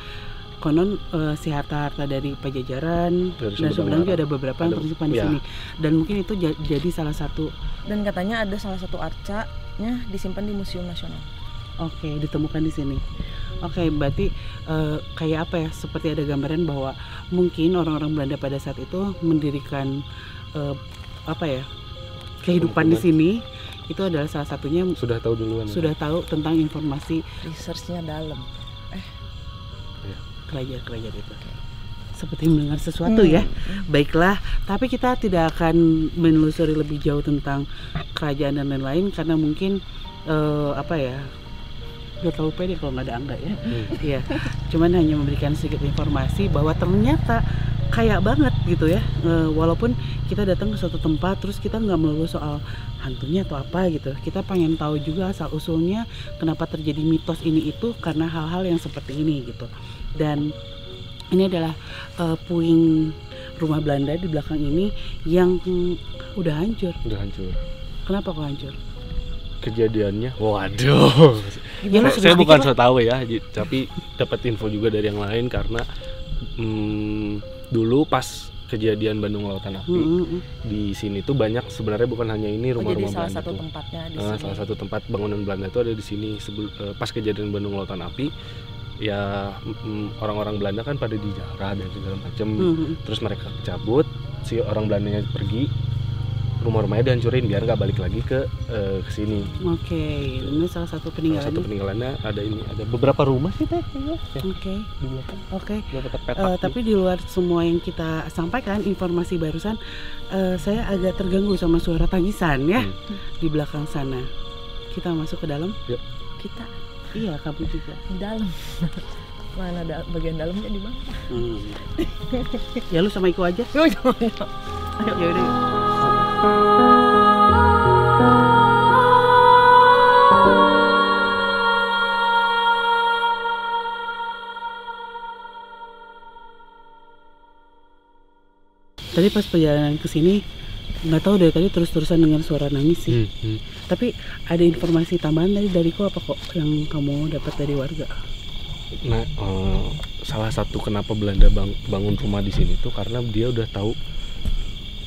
konon si harta-harta dari Pajajaran dan sebenarnya ada beberapa yang tersimpan di sini. Dan mungkin itu jadi salah satu.
Dan katanya ada salah satu arcanya disimpan di Museum Nasional.
Oke, ditemukan di sini. Oke, berarti kayak apa ya? Seperti ada gambaran bahwa mungkin orang-orang Belanda pada saat itu mendirikan kehidupan di sini. Itu adalah salah satunya
sudah tahu duluan.
Sudah tahu tentang informasi
researchnya dalam.
Kerajaan itu. Seperti mendengar sesuatu ya. Baiklah, tapi kita tidak akan menelusuri lebih jauh tentang kerajaan dan lain-lain karena mungkin gak terlalu pede kalau nggak ada Angga ya. Iya. Cuman hanya memberikan sedikit informasi bahwa ternyata kayak banget gitu ya. Walaupun kita datang ke suatu tempat terus kita nggak melulu soal hantunya atau apa gitu. Kita pengen tahu juga asal usulnya kenapa terjadi mitos ini itu karena hal-hal yang seperti ini gitu. Dan ini adalah puing rumah Belanda di belakang ini yang udah hancur. Kenapa kok hancur?
Kejadiannya, waduh. Saya bukan so tahu ya, tapi dapat info juga dari yang lain karena dulu pas kejadian Bandung Lautan Api di sini tuh banyak sebenarnya bukan hanya ini rumah-rumah Belanda.
Salah satu tempatnya di sini.
Salah satu tempat bangunan Belanda itu ada di sini. Pas kejadian Bandung Lautan Api, ya orang-orang Belanda kan pada dijarah dan segala macam. Terus mereka cabut, si orang Belandanya pergi, rumah-rumahnya dihancurin biar nggak balik lagi ke sini.
Oke, ini salah satu peninggalan.
Salah satu peninggalannya ada ini, ada beberapa rumah sih teh. Oke.
Tapi di luar semua yang kita sampaikan informasi barusan, saya agak terganggu sama suara tangisan ya di belakang sana. Kita masuk ke dalam.
Yuk.
Kita.
Iya, kamu juga.
Di dalam. Mana ada bagian dalamnya di mana?
Ya lu sama Iko aja. Ya udah. Tadi pas perjalanan ke sini nggak tahu dari tadi terus-terusan dengar suara nangis sih. Tapi ada informasi tambahan tadi dari kok apa kok yang kamu dapat dari warga?
Nah, salah satu kenapa Belanda bangun rumah di sini tuh karena dia udah tahu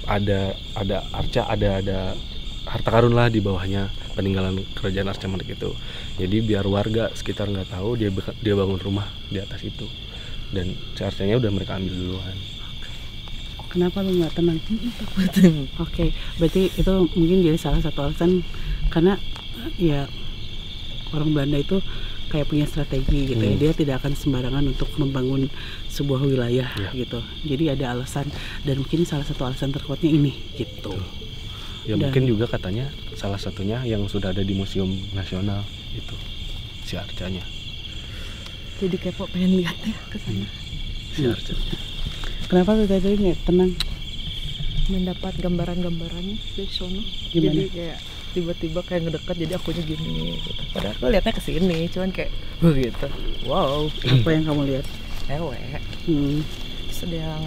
ada arca, ada harta karun lah di bawahnya peninggalan kerajaan Arca-Manik itu. Jadi biar warga sekitar nggak tahu dia bangun rumah di atas itu. Dan arcanya udah mereka ambil duluan.
Kenapa lu nggak tenang? Oke, berarti itu mungkin jadi salah satu alasan karena ya orang Belanda itu kayak punya strategi gitu ya. Dia tidak akan sembarangan untuk membangun sebuah wilayah gitu. Jadi ada alasan dan mungkin salah satu alasan terkuatnya ini gitu.
Ya dan mungkin juga katanya salah satunya yang sudah ada di Museum Nasional itu si arcanya.
Jadi kepo pengen lihat ya ke sana.
Si arca.
Kenapa lu tadi nggak tenang?
Mendapat gambaran-gambaran dari sono.
Gimana?
Jadi kayak tiba-tiba kayak ngedekat jadi akunya gini gitu. Padahal aku lihatnya ke sini, cuman kayak gitu. Wow.
Apa yang kamu lihat?
Ewe. Terus ada yang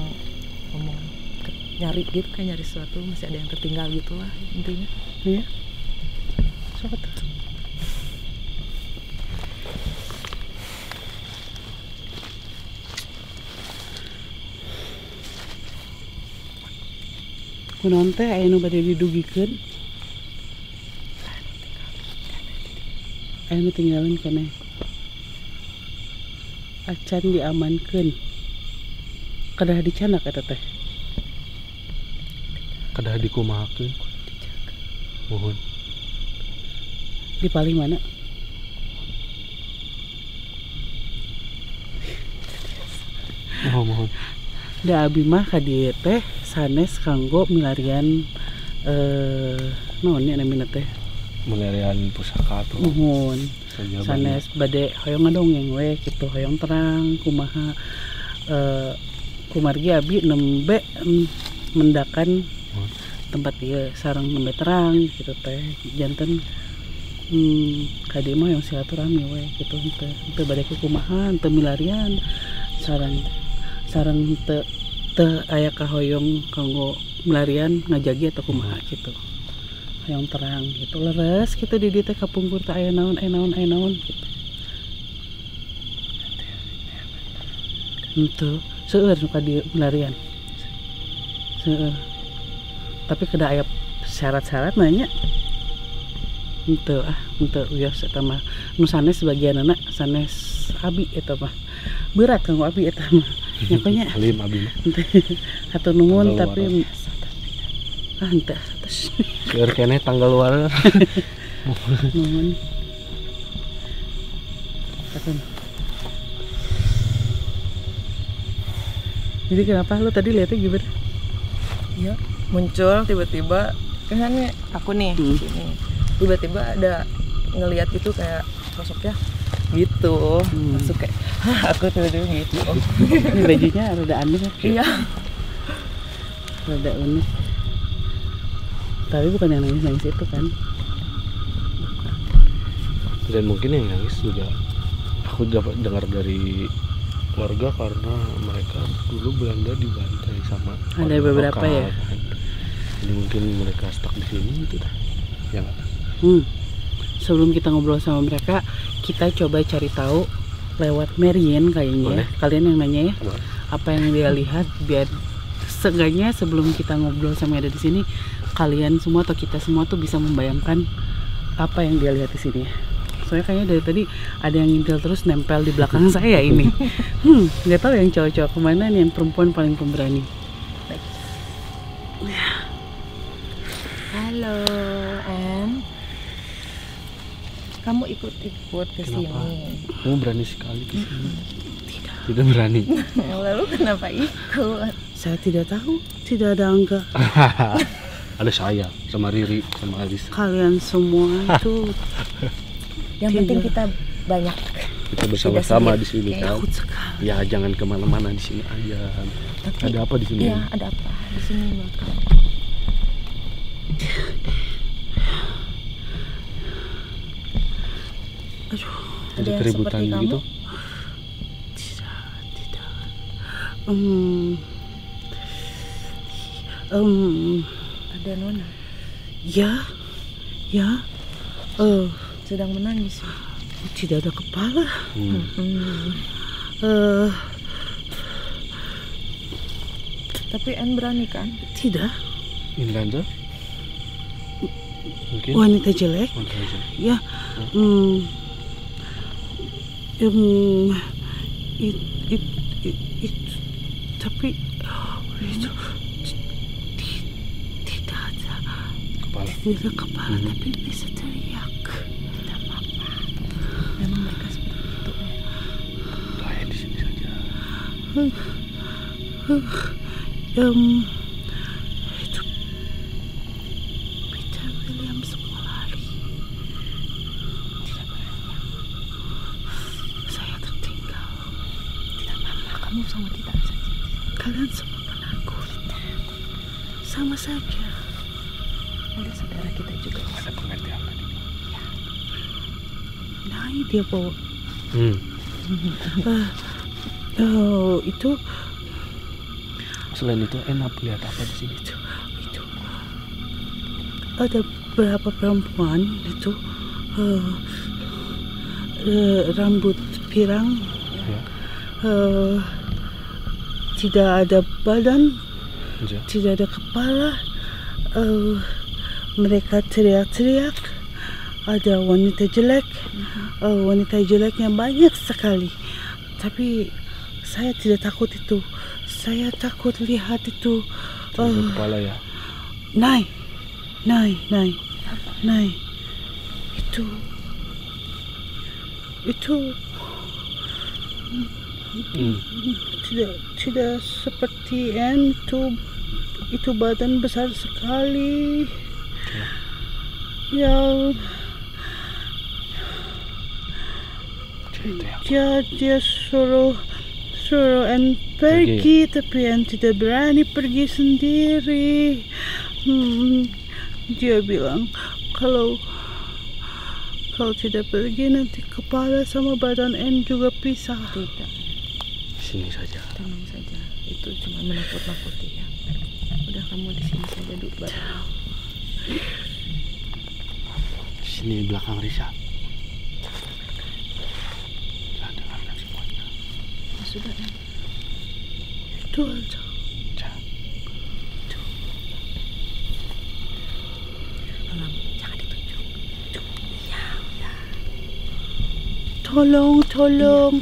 ngomong nyari gitu, kayak nyari sesuatu, masih ada yang tertinggal gitu lah intinya.
Iya. Siapa tuh? Kunaon teh aya nu bade didugikeun? Aya nu tinggalin keneh. Acan diamankeun. Kedah dicanak eta teh.
Kedah dikumahakeun. Mohon.
Di paling mana?
Mohon.
Da abi mah ka dieu teh sanes kanggo milarian naon nya namina teh?
Milarian pusaka tuh.
Mohon. Sanes bade hoyong ngadongeng we kitu, hoyong terang kumaha kumargi abi nembe mendakan tempat ieu sareng nembe terang gitu teh. Janten ka dieu mah hoyong silaturahmi we kitu teh bade kumaha teu milarian sareng teu aya kahoyong kanggo melarian ngajagi atau kumaha gitu. Hoyong terang gitu leres gitu di dieu teh kapungkur teh aya naon gitu. Itu seueur suka di pelarian. Seueur. Tapi kada aya syarat-syarat nanya. Itu biasa mah nu sanes sebagian anak sanes abi eta mah berat kanggo abi eta mah nyapanya
Halim abi mah
atau nuhun
Tanggal
tapi henteu
keur keneh tanggal luar
nuhun kata. Jadi kenapa lu tadi lihatnya gimana?
Iya, muncul tiba-tiba kan aku nih di sini. Tiba-tiba ada ngelihat gitu kayak sosoknya gitu. Masuk kayak aku tiba-tiba gitu.
Ini bajunya rada aneh ya?
Iya.
Rada unik. Tapi bukan yang nangis-nangis itu kan?
dan mungkin yang nangis juga aku dapat dengar dari warga karena mereka dulu Belanda dibantai sama
ada beberapa
lokal,
ya
kan. Jadi mungkin mereka stuck di sini gitu dah ya nggak?
Sebelum kita ngobrol sama mereka kita coba cari tahu lewat Marian kayaknya.
Boleh.
Kalian yang nanya ya.
Boleh.
Apa yang dia lihat biar seenggaknya sebelum kita ngobrol sama yang ada di sini kalian semua atau kita semua tuh bisa membayangkan apa yang dia lihat di sini. Soalnya kayaknya dari tadi ada yang ngintil terus nempel di belakang saya ini. Nggak tahu yang cowok-cowok kemana nih, yang perempuan paling pemberani.
Halo, Em. Kamu ikut-ikut ke sini.
Kamu berani sekali ke sini. Tidak berani.
Lalu kenapa ikut?
Saya tidak tahu, tidak ada angka.
Ada saya sama Riri sama Alisa.
Kalian semua itu
Yang penting kita banyak.
Kita bersama-sama di sini kan.
takut sekali.
Ya jangan kemana-mana di sini aja.
Tapi,
ada apa di sini?
Iya, ada apa di sini buat kamu?
Aduh,
Ada
yang
keributan
seperti
gitu?
tidak.
Ada Nona
Ya,
sedang menangis.
tidak ada kepala.
Tapi En berani kan?
Tidak.
Inlanda? Mungkin?
Wanita jelek.
Wanita aja.
Ya, tapi itu tidak ada
Kepala.
tidak ada kepala tapi bisa teriak.
Tidak apa-apa. Memang mereka seperti itu ya.
Saya di sini saja.
Itu Peter Williams mau lari. Tidak berani. Saya tertinggal.
Tidak apa-apa. Kamu sama kita saja.
Kalian semua penakut. Sama saja.
Ada saudara kita juga.
Ada pengertian tadi.
Nah, dia bawa. Itu
Selain itu enak lihat apa di sini?
itu ada beberapa perempuan itu rambut pirang,
Ya.
tidak ada badan,
Ya.
tidak ada kepala. Mereka teriak-teriak. Ada wanita jelek, wanita jeleknya banyak sekali. Tapi saya tidak takut itu. Saya takut lihat itu.
Tidak kepala ya.
Nai. Itu tidak seperti N. Itu badan besar sekali. Ya. Dia suruh N pergi, tapi N tidak berani pergi sendiri. Dia bilang kalau tidak pergi nanti kepala sama badan N juga pisah.
Tidak.
Sini saja.
Tenang saja. Itu cuma menakut-nakuti ya. Udah kamu di sini saja dulu.
Di sini di belakang Risa. Saya dengarkan semuanya.
Sudah. Jangan ditunjuk. Iya, udah.
Tolong.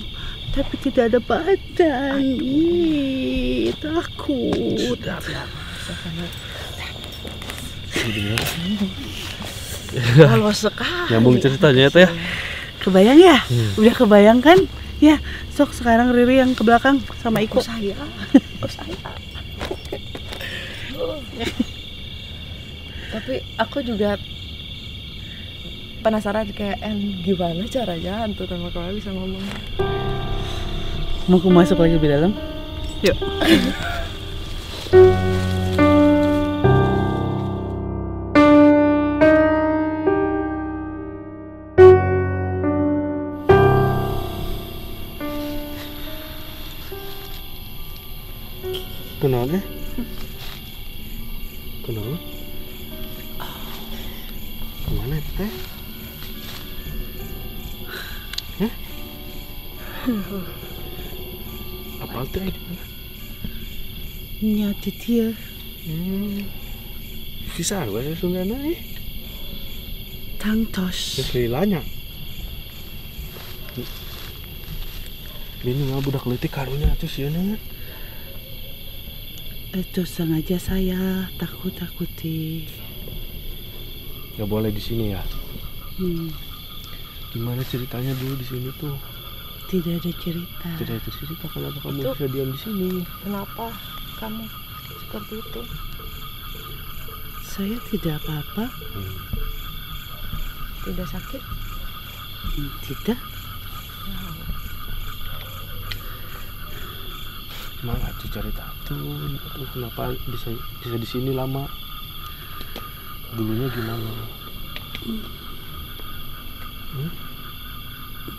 Tapi tidak ada badan. Ih, takut.
Halus sekali.
Nyambung ceritanya teh.
Kebayang ya? Udah kebayang kan? Ya, sok sekarang Riri yang ke belakang sama Iko.
Saya. Tapi aku juga penasaran kayak gimana caranya hantu tanpa kepala bisa ngomong.
Mau aku masuk lagi di dalam? Yuk.
Kenapa? Kenapa? Kemana teh? Apa teh di mana?
Nyati dia.
Bisa bahasa Sundana
Tangtos.
Kelilanya. Ini mah budak leutik karunya atuh sieuna.
Itu sengaja saya takuti.
Gak boleh di sini ya. Gimana ceritanya dulu di sini tuh?
Tidak ada cerita.
Tidak ada cerita, kenapa kamu bisa diam di sini?
Kenapa kamu seperti itu?
Saya tidak apa-apa.
Tidak sakit?
Tidak.
Malah tuh cerita tuh kenapa bisa di sini lama? Dulunya gimana?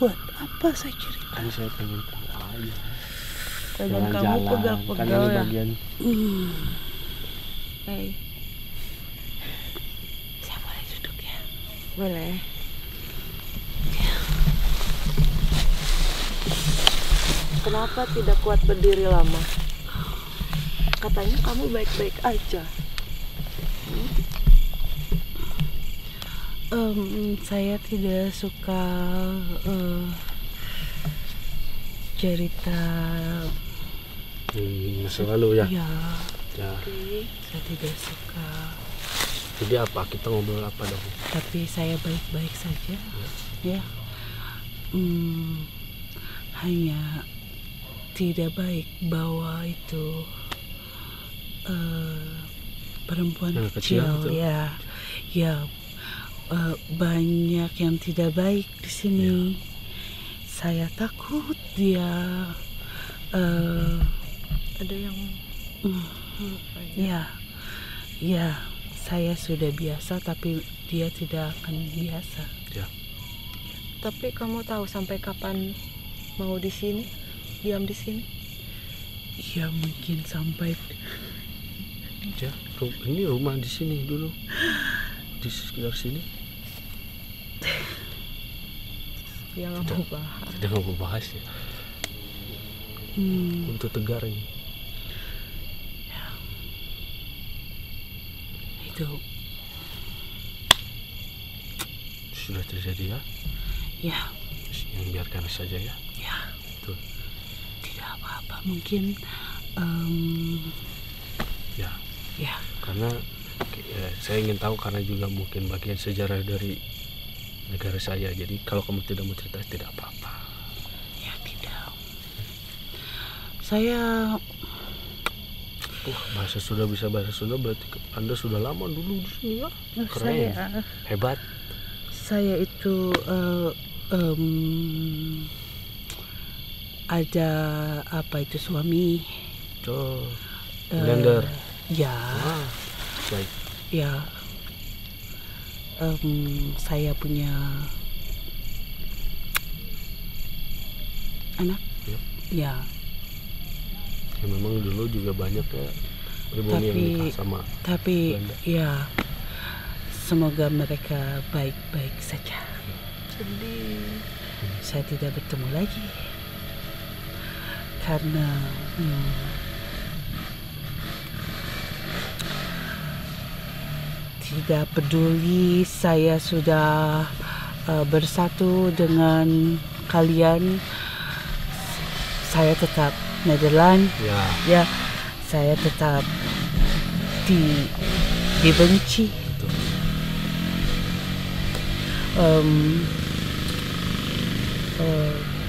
Buat apa saya cerita?
Kan saya pengen tahu aja.
Badan kamu pegal-pegal
kan
ya?
bagian.
Hey.
Saya boleh duduk ya?
Boleh. Kenapa tidak kuat berdiri lama? Katanya kamu baik-baik aja.
Saya tidak suka cerita
Masa lalu ya?
ya.
Ya.
Saya tidak suka.
Jadi apa? Kita ngobrol apa dong?
Tapi saya baik-baik saja. Ya. Hanya tidak baik bahwa itu perempuan
Yang kecil itu.
ya banyak yang tidak baik di sini. Saya takut dia
Ada yang
ya saya sudah biasa tapi dia tidak akan biasa.
Ya.
Tapi kamu tahu sampai kapan mau di sini? Diam di sini?
Ya mungkin sampai
Ya, ini rumah di sini dulu. Di sekitar sini.
Dia nggak mau bahas.
Tidak mau bahas ya. Untuk Tegar ini.
itu
Sudah terjadi ya.
ya
Yang biarkan saja ya. Betul.
tidak apa-apa mungkin
Ya. Karena saya ingin tahu karena juga mungkin bagian sejarah dari negara saya. Jadi kalau kamu tidak mau cerita tidak apa-apa.
ya tidak. Saya
Bahasa Sunda bisa bahasa Sunda berarti Anda sudah lama dulu di sini ya. Keren. Hebat.
Saya itu ada apa itu suami.
Tuh. Blender.
Ya.
Baik.
Ya. Saya punya anak. Ya.
Ya memang dulu juga banyak ya pribumi yang nikah sama
tapi
Belanda.
ya semoga mereka baik-baik saja.
Sedih.
Saya tidak bertemu lagi karena tidak peduli saya sudah bersatu dengan kalian, saya tetap Nederland. Ya, saya tetap dibenci.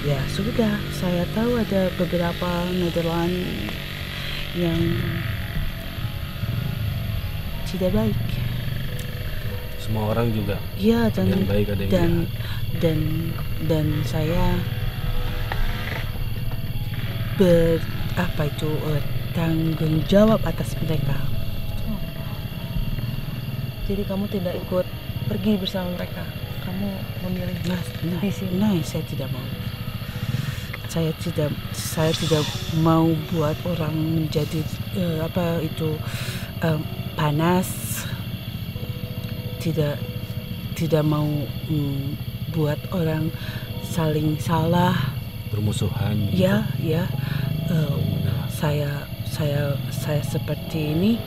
Ya sudah, saya tahu ada beberapa Nederland yang tidak baik.
Semua orang juga.
Ya,
ada yang baik, ada yang jahat.
Dan saya tanggung jawab atas mereka.
Jadi kamu tidak ikut pergi bersama mereka, kamu memilih di sini.
Nah, saya tidak mau. Saya tidak mau buat orang menjadi panas. Tidak mau buat orang saling salah,
bermusuhan.
Ya. Saya seperti ini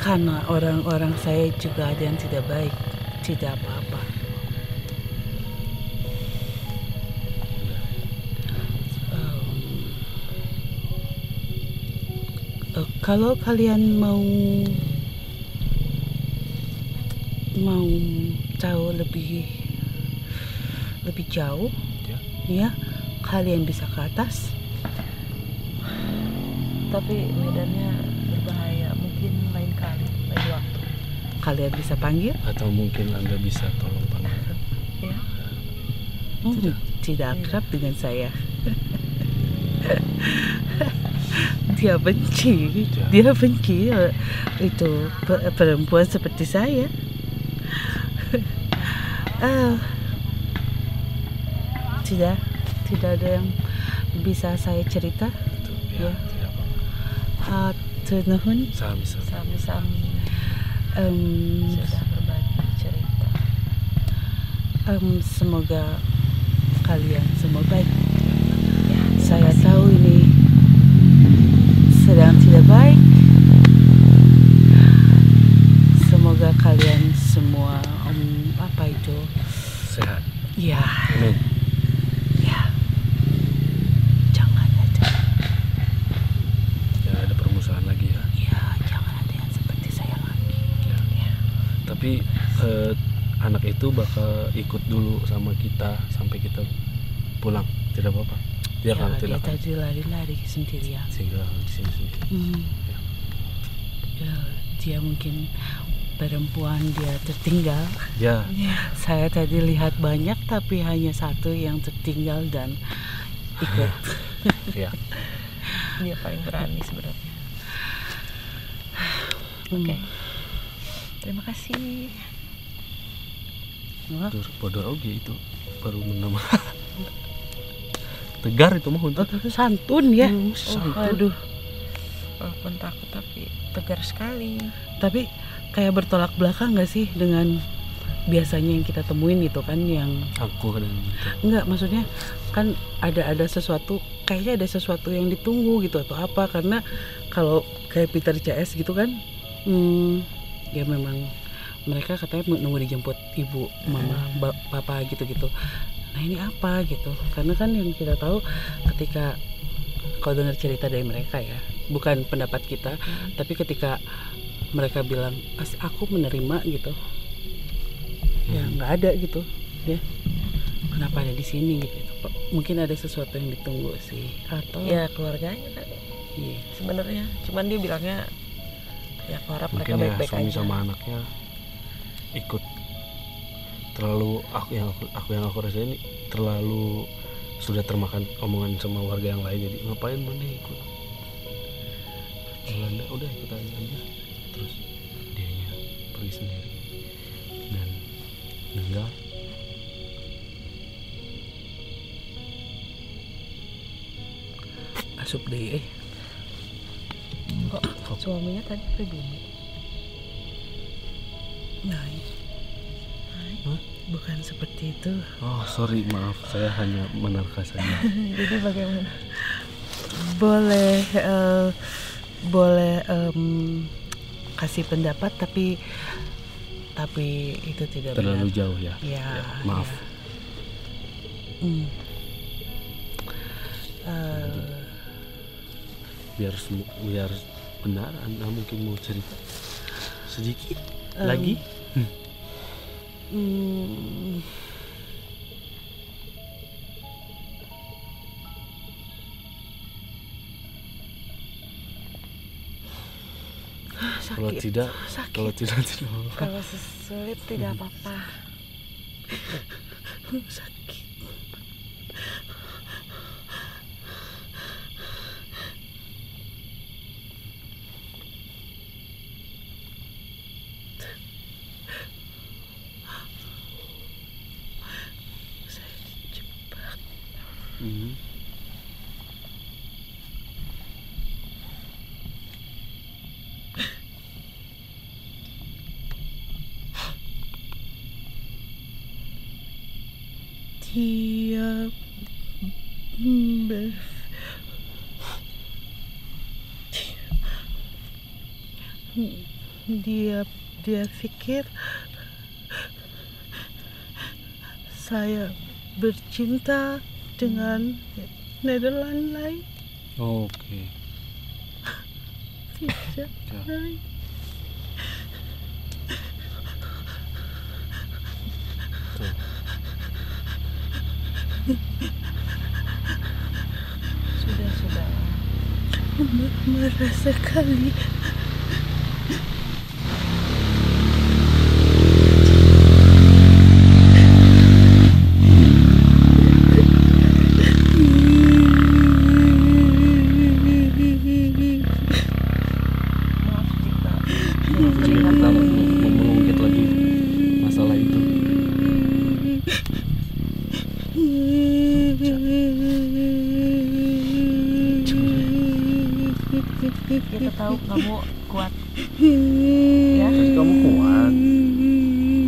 karena orang-orang saya juga ada yang tidak baik, tidak apa-apa. Kalau kalian mau tahu lebih jauh, ya kalian bisa ke atas.
Tapi medannya berbahaya, mungkin lain kali, lain waktu.
Kalian bisa panggil?
Atau mungkin Anda bisa tolong panggil.
Ya.
Tidak akrab dengan saya. Dia benci itu perempuan seperti saya. Tidak ada yang bisa saya cerita. Ya. Nuhun.
Sami-sami. Sudah berbagi cerita.
Semoga kalian semua baik. Saya tahu ini sedang tidak baik. Semoga kalian semua
sehat.
Ya.
Amin.
Ya. Jangan
ada permusuhan lagi ya.
Ya, jangan ada yang seperti saya lagi.
Ya. Tapi anak itu bakal ikut dulu sama kita sampai kita pulang. Tidak apa-apa. Dia
tadi lari-lari sendirian.
Tinggal di sini sendiri.
Ya, dia mungkin perempuan, dia tertinggal.
Ya.
Saya tadi lihat banyak tapi hanya satu yang tertinggal dan ikut.
Ya.
Dia paling berani sebenarnya. Oke. Terima kasih.
Bodoh oke itu baru menama. Tegar itu mah untuk
santun ya.
Aduh. Walaupun takut tapi tegar sekali.
Tapi kayak bertolak belakang nggak sih dengan biasanya yang kita temuin gitu kan, yang
aku dan gitu.
Enggak, maksudnya kan ada sesuatu, kayaknya ada sesuatu yang ditunggu gitu atau apa, karena kalau kayak Peter CS gitu kan, ya memang mereka katanya nunggu dijemput ibu, mama, papa gitu-gitu. Nah ini apa gitu, karena kan yang kita tahu ketika kalau dengar cerita dari mereka ya, bukan pendapat kita, tapi ketika mereka bilang aku menerima gitu, ya nggak ada gitu ya, kenapa ada di sini gitu. Mungkin ada sesuatu yang ditunggu sih, atau
ya keluarganya kali.
Iya.
Sebenarnya cuman dia bilangnya ya aku harap mereka
mungkin
baik-baik
ya, suami
aja.
sama anaknya ikut terlalu, aku yang aku rasain terlalu sudah termakan omongan sama warga yang lain, jadi ngapain mana ikut Belanda, udah ikut aja. Terus dianya pergi sendiri dan meninggal.
asup deh.
Kok suaminya tadi pribumi?
Nah, bukan seperti itu.
Oh sorry, maaf, saya hanya menerka saja.
Jadi bagaimana?
Boleh kasih pendapat tapi itu tidak
terlalu
benar.
jauh ya.
Ya,
Maaf.
Ya.
Biar benar, Anda mungkin mau cerita sedikit lagi.
Sakit.
Kalau tidak
Kalau sulit tidak apa-apa.
Sakit. Saya dijebak. Dia pikir saya bercinta dengan Nederland lain.
Oke.
Tidak.
Sudah.
Marah sekali.
Mengungkit lagi masalah itu.
Kita tahu kamu kuat.
Ya, kamu kuat.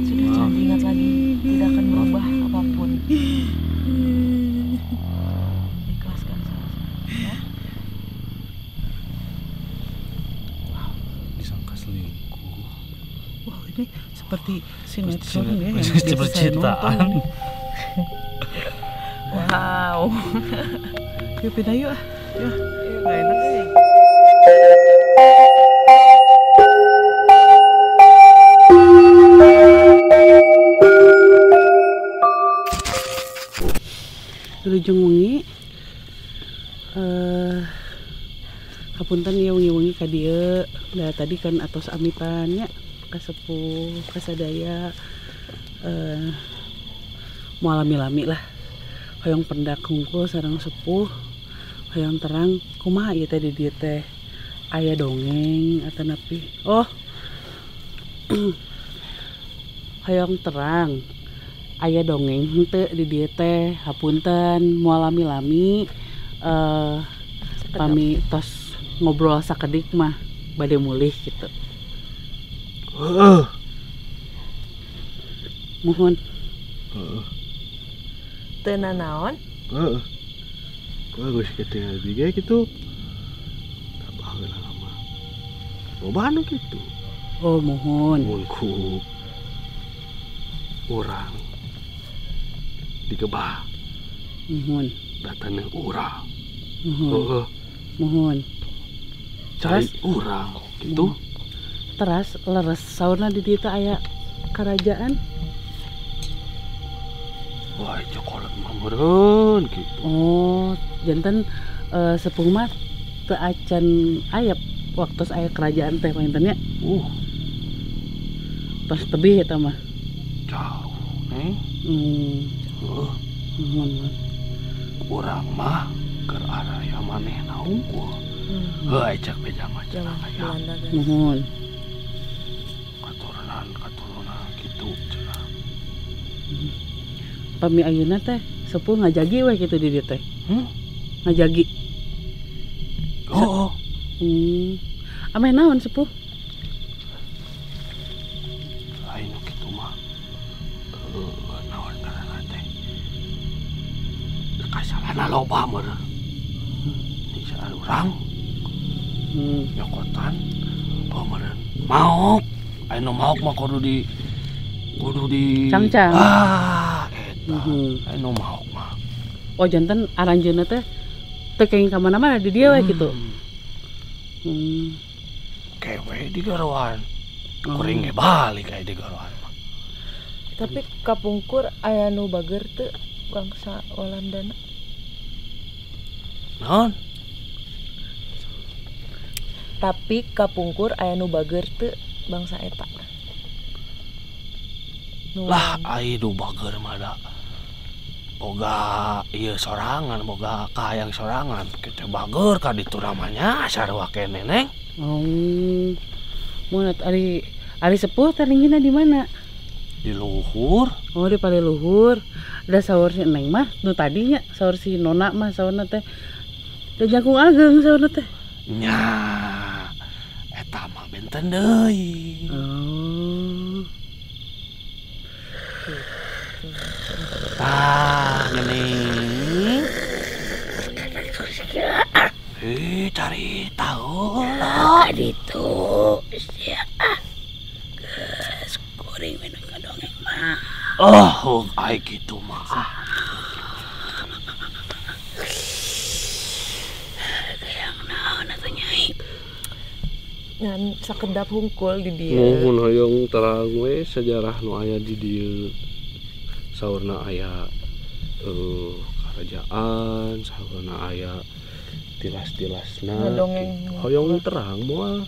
Sudah, jangan ingat lagi. Tidak akan berubah apapun. Ikhlaskan saja, ya.
Disangka selingkuh.
Wah, ini seperti sinetron ya yang
Seperti
biasa saya
percintaan.
nonton.
Wow.
Yuk pindah yuk. Ya, nggak enak ya. Ujung wengi kapunten ya wengi-wengi ka dieu. Da tadi kan atos amitannya ka sepuh ka sadaya moal lami-lami lah. Hoyong pendak hungkul sareng sepuh. Hoyong terang kumaha ieu teh di dieu teh? Aya dongeng atau napi? Oh. Hoyong terang. Aya dongeng henteu di dieu teh, hapunten moal lami-lami pami tos ngobrol sakedik mah bade mulih gitu. Mohon.
Teu nanaon?
Bagus ketinggal biga gitu. Tambah lama. Loba anu gitu.
Oh, mohon.
Munku orang digebah
Mohon.
datangnya orang.
Mohon. Mohon.
Cari
Terus?
orang gitu.
Teras leres saurna di dieu teh aya kerajaan.
Wah, cokolat mah meureun gitu.
Oh, janten sepuh mah teu acan aya waktu aya kerajaan teh painten nya. Tos tebih eta mah.
Jauh,
Mohon.
Urang mah keur araya manehna unggul. Heuh, cek beja mah cenah aya.
Belanda guys.
Mohon.
Katurunan gitu cenah.
Pami ayeuna teh sepuh ngajagi we kitu di dieu teh. Ngajagi.
Oh.
Ameh naon sepuh?
Lain kitu mah. Naon ngaranna teh? Kasalana loba meureun. Di saat urang nyokotan meureun
Maok, anu maok mah kudu di
Cangcang.
Eta. Anu maok mah.
Oh jantan aranjeunna teh kenging ka mana-mana di dia we gitu.
Kewe di garoan. Kuring ge balik aya di garoan mah.
Tapi kapungkur aya nu bager teu bangsa Walandana.
Naon?
Tapi kapungkur aya nu bager teu bangsa eta.
Lah ai nu bager mah da. Boga ieu sorangan, boga kahayang sorangan. Kita bager ka ditu namanya sarua kene neng.
Mun ari sepuh taringgina di mana?
Di luhur.
Oh di pale luhur. Da saur si Neng mah nu tadinya saur si Nona mah saurna teh da jangkung ageng saurna teh.
Nya. Eta mah benten deui. Tah geuning. Cari tahu lah.
Kaditu sia. Geus kuring minum dongeng mah.
Oh, ai kitu mah.
Yang naon atuh Nyai?
Ngan sakedap hungkul di dieu.
Nuhun hoyong terang we sejarah nu aya di dieu. Saurna aya kerajaan, saurna aya tilas-tilasna. Hoyong terang moal.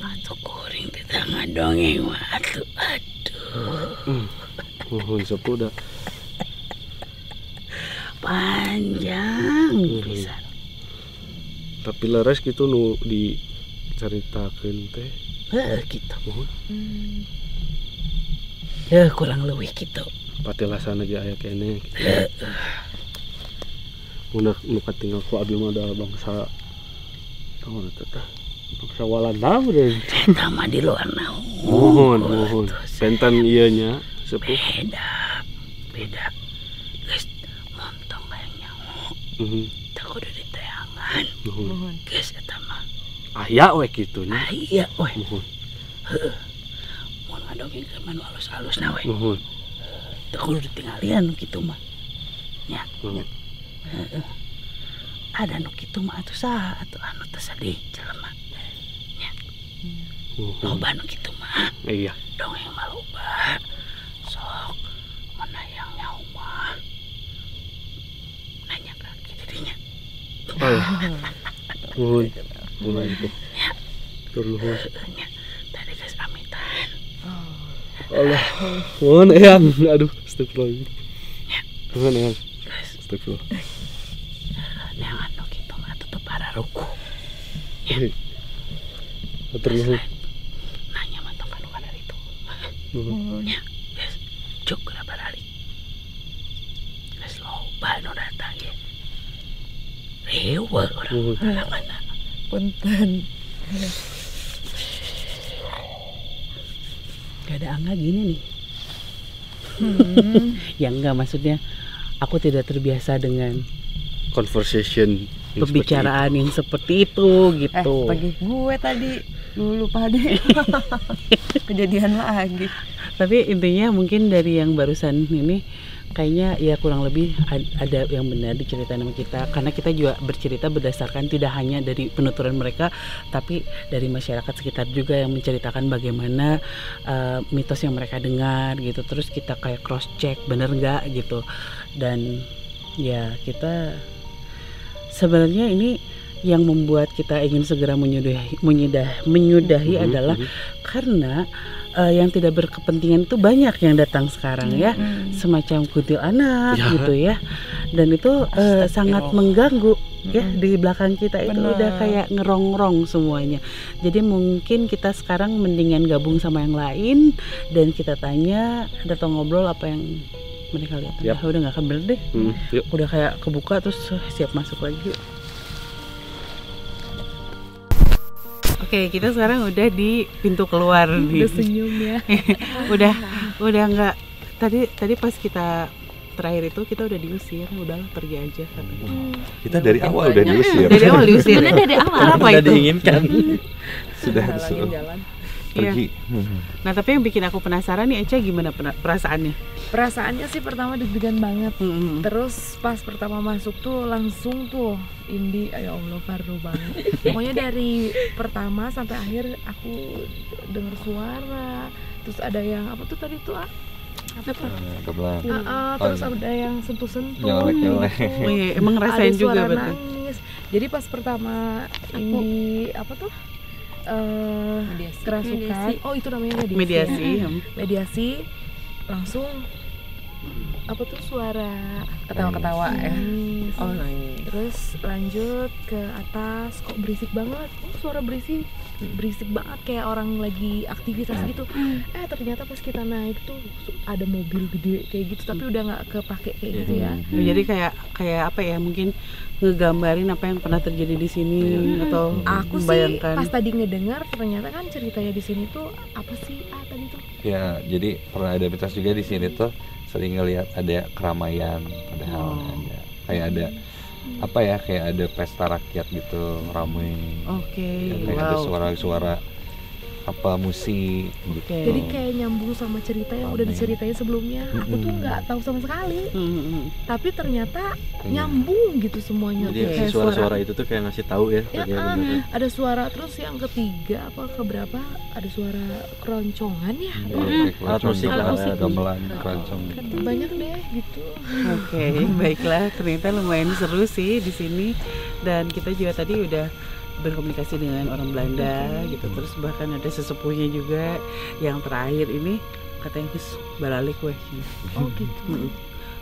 Atuh kuring teh ngadongeng mah atuh.
Nuhun sepuh da.
Panjang pisan.
Tapi leres gitu nu dicaritakeun teh.
Kitu. Ya kurang leuwih kitu.
Patilasan ge aya kene. Mun nu katinggal ku abdi mah da bangsa naon eta teh? Bangsa Walanda bener.
Eta mah di luar naon.
Mohon. Benten ieu nya sepuh.
Beda. Geus montong bayang nyaho. Teu kudu diteangan.
Mohon.
Geus eta mah.
Aya we kitu nya.
Aya we.
Mohon.
Mun ngadongeng ke manu alus-alusna we.
Mohon.
Teu kudu ditinggalian kitu mah. Nya. Ada nu kitu mah atuh saha atuh anu teu sedih jelema. Nya. Loba nu kitu mah.
Iya.
Dongeng mah loba. Sok menayang nyaho mah. Nanya ka kitu dinya.
Mohon. Mohon itu. Turun.
Tadi geus amitan.
Allah. Mohon eyang. Aduh, astagfirullah. Mohon eyang. Astagfirullah.
Neangan nu kitu mah tutup pararuku.
Atur nuhun.
Nanya mantong kanu kana itu. Nya, geus cuk berapa hari. Geus loba nu datang ge. Reueuh urang alamana.
Punten.
Gak ada angga gini nih. Ya enggak, maksudnya aku tidak terbiasa dengan
Conversation
pembicaraan yang seperti itu gitu.
Bagi gue tadi lu lupa deh. Kejadian lagi.
Tapi intinya mungkin dari yang barusan ini kayaknya ya kurang lebih ada yang benar diceritain sama kita, karena kita juga bercerita berdasarkan tidak hanya dari penuturan mereka tapi dari masyarakat sekitar juga yang menceritakan bagaimana mitos yang mereka dengar gitu. Terus kita kayak cross check bener nggak gitu, dan ya kita sebenarnya ini yang membuat kita ingin segera menyudahi adalah karena yang tidak berkepentingan itu banyak yang datang sekarang ya, semacam kuntilanak gitu ya, dan itu sangat mengganggu ya di belakang kita itu. Bener. Udah kayak ngerongrong semuanya. Jadi mungkin kita sekarang mendingan gabung sama yang lain dan kita tanya atau ngobrol apa yang mereka lihat. Yep. Udah nggak akan bener deh. Udah kayak kebuka terus siap masuk lagi. Oke, kita sekarang udah di pintu keluar nih.
Udah senyum ya.
udah nggak, tadi pas kita terakhir itu kita udah diusir, udahlah pergi aja katanya.
Kita dari awal udah diusir.
Dari awal diusir.
Bener dari awal.
Kenapa
Udah
itu?
diinginkan.
Sudah disuruh pergi.
Nah tapi yang bikin aku penasaran nih Eca, gimana perasaannya?
Perasaannya sih pertama deg-degan banget.
Mm-mm.
Terus pas pertama masuk tuh langsung tuh Indi, ya Allah parno banget. Pokoknya dari pertama sampai akhir aku dengar suara. Terus ada yang apa tuh tadi tuh?
Gamelan.
Terus ada yang sentuh-sentuh.
Nyolek-nyolek.
Oh iya, emang ngerasain
Ada
juga
suara
berarti.
nangis. Jadi pas pertama Indi apa tuh? Kerasukan.
Mediasi.
Oh itu namanya
Mediasi.
mediasi langsung apa tuh suara
Ketawa-ketawa ya.
nangis.
Oh nangis.
Terus lanjut ke atas, kok berisik banget. Suara berisik banget kayak orang lagi aktivitas gitu. Ternyata pas kita naik tuh ada mobil gede kayak gitu, tapi udah nggak kepake kayak gitu ya.
Jadi kayak apa ya, mungkin ngegambarin apa yang pernah terjadi di sini atau
Aku sih
membayangkan.
pas tadi ngedengar ternyata kan ceritanya di sini tuh apa sih tadi tuh?
Ya, jadi pernah ada mitos juga di sini tuh sering ngelihat ada keramaian, padahal ada kayak ada apa ya, kayak ada pesta rakyat gitu ramai.
Oke,
Kayak ada suara-suara apa musik gitu.
Oke.
Jadi kayak nyambung sama cerita yang udah diceritain sebelumnya. Aku tuh nggak tahu sama sekali. Tapi ternyata nyambung gitu semuanya.
Jadi
Kayak
suara-suara itu tuh kayak ngasih tahu ya.
Ya
kayak
kan,
bener.
ada suara, terus yang ketiga apa keberapa ada suara keroncongan ya.
Alat musik
ada
lah.
gamelan, keroncong.
Banyak deh gitu.
Oke, baiklah. Ternyata lumayan seru sih di sini, dan kita juga tadi udah berkomunikasi dengan orang Belanda gitu. Terus bahkan ada sesepuhnya juga yang terakhir ini katanya kus balalik weh.
Oh gitu.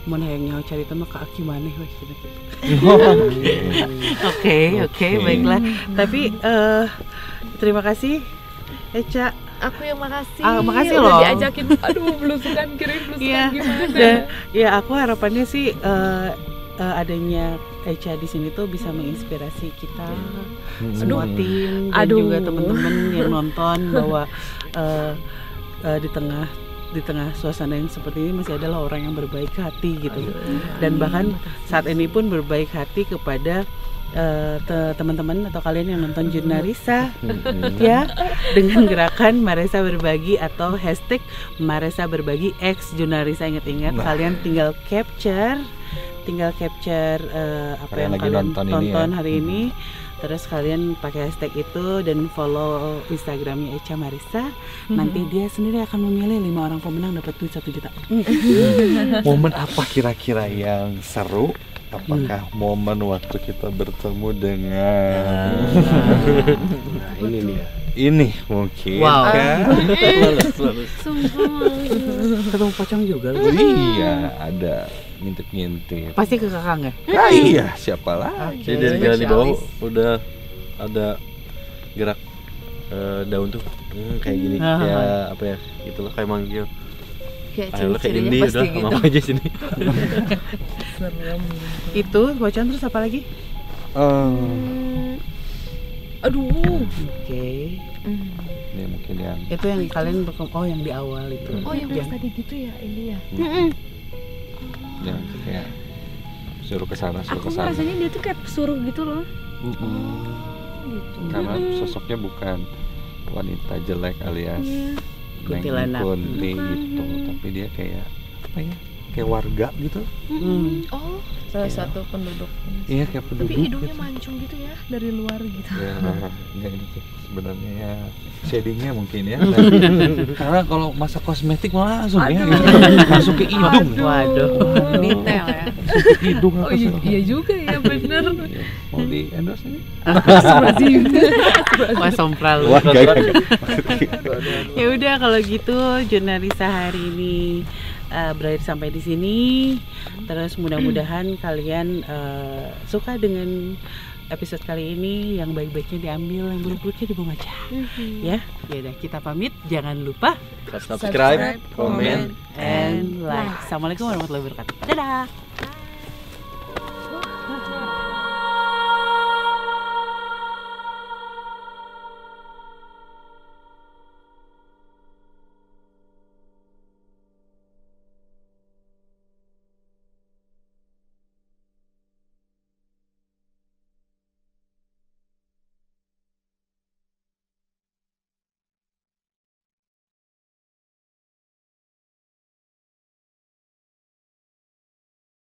Mun hayang nyaho carita mah ka aki maneh weh gitu. Oke, baiklah. Tapi terima kasih Eca.
Aku yang makasih.
Makasih
udah
loh.
diajakin. Aduh, belusukan
Iya.
gimana?
Dan ya aku harapannya sih adanya Eca di sini tuh bisa menginspirasi kita semua tim dan juga teman-teman yang nonton bahwa di tengah suasana yang seperti ini masih adalah orang yang berbaik hati gitu. Dan bahkan saat ini pun berbaik hati kepada teman-teman atau kalian yang nonton Jurnarisa ya, dengan gerakan Maresa Berbagi atau hashtag Maresa Berbagi X Jurnarisa. Ingat-ingat kalian tinggal capture apa yang kalian tonton hari ini, terus kalian pakai hashtag itu dan follow Instagramnya Eca Marisa. Nanti dia sendiri akan memilih 5 orang pemenang dapat duit 1 juta.
Momen apa kira-kira yang seru? Apakah momen waktu kita bertemu dengan
Nah, ini dia.
ini mungkin
Wow.
kan?
Ketemu pocong juga lu.
Iya, ada ngintip-ngintip.
Pasti ke kakak nggak?
Nah, iya, siapa lagi?
Jadi dari jalan di bawah udah ada gerak daun tuh kayak gini, kayak apa ya? Gitu lah, kayak manggil.
Kayak
Ayo kayak
ciri-cirinya
ini
pasti
udah
gitu.
sama aja sini.
Itu bocah, terus apa lagi?
Aduh.
Oke.
Ini mungkin yang
Itu yang kalian yang di awal itu.
Oh yang pas tadi gitu ya ini ya.
yang kayak suruh ke sana, suruh
Aku
ke sana.
rasanya dia tuh kayak suruh gitu loh.
Gitu.
Karena sosoknya bukan wanita jelek alias
Kuntilanak.
kunti gitu, tapi dia kayak apa ya? Kayak warga gitu.
Oh,
Salah satu penduduk.
Iya, kayak penduduk.
tapi hidungnya
gitu.
mancung gitu ya dari luar gitu.
Ya, enggak ini tuh sebenarnya ya shadingnya mungkin ya. Karena kalau masa kosmetik malah langsung ya masuk ke hidung.
Waduh.
Detail ya.
Masuk ke hidung
Oh
apa sih?
iya juga ya bener.
Mau di endorse ini?
Wah, sompral.
Wah, enggak.
Ya udah kalau gitu Jurnarisa hari ini berakhir sampai di sini. Terus mudah-mudahan kalian suka dengan episode kali ini. Yang baik-baiknya diambil, yang buruk-buruknya dibuang aja. Ya, udah kita pamit. Jangan lupa
Subscribe, komen,
and like. Assalamualaikum warahmatullahi wabarakatuh. Dadah.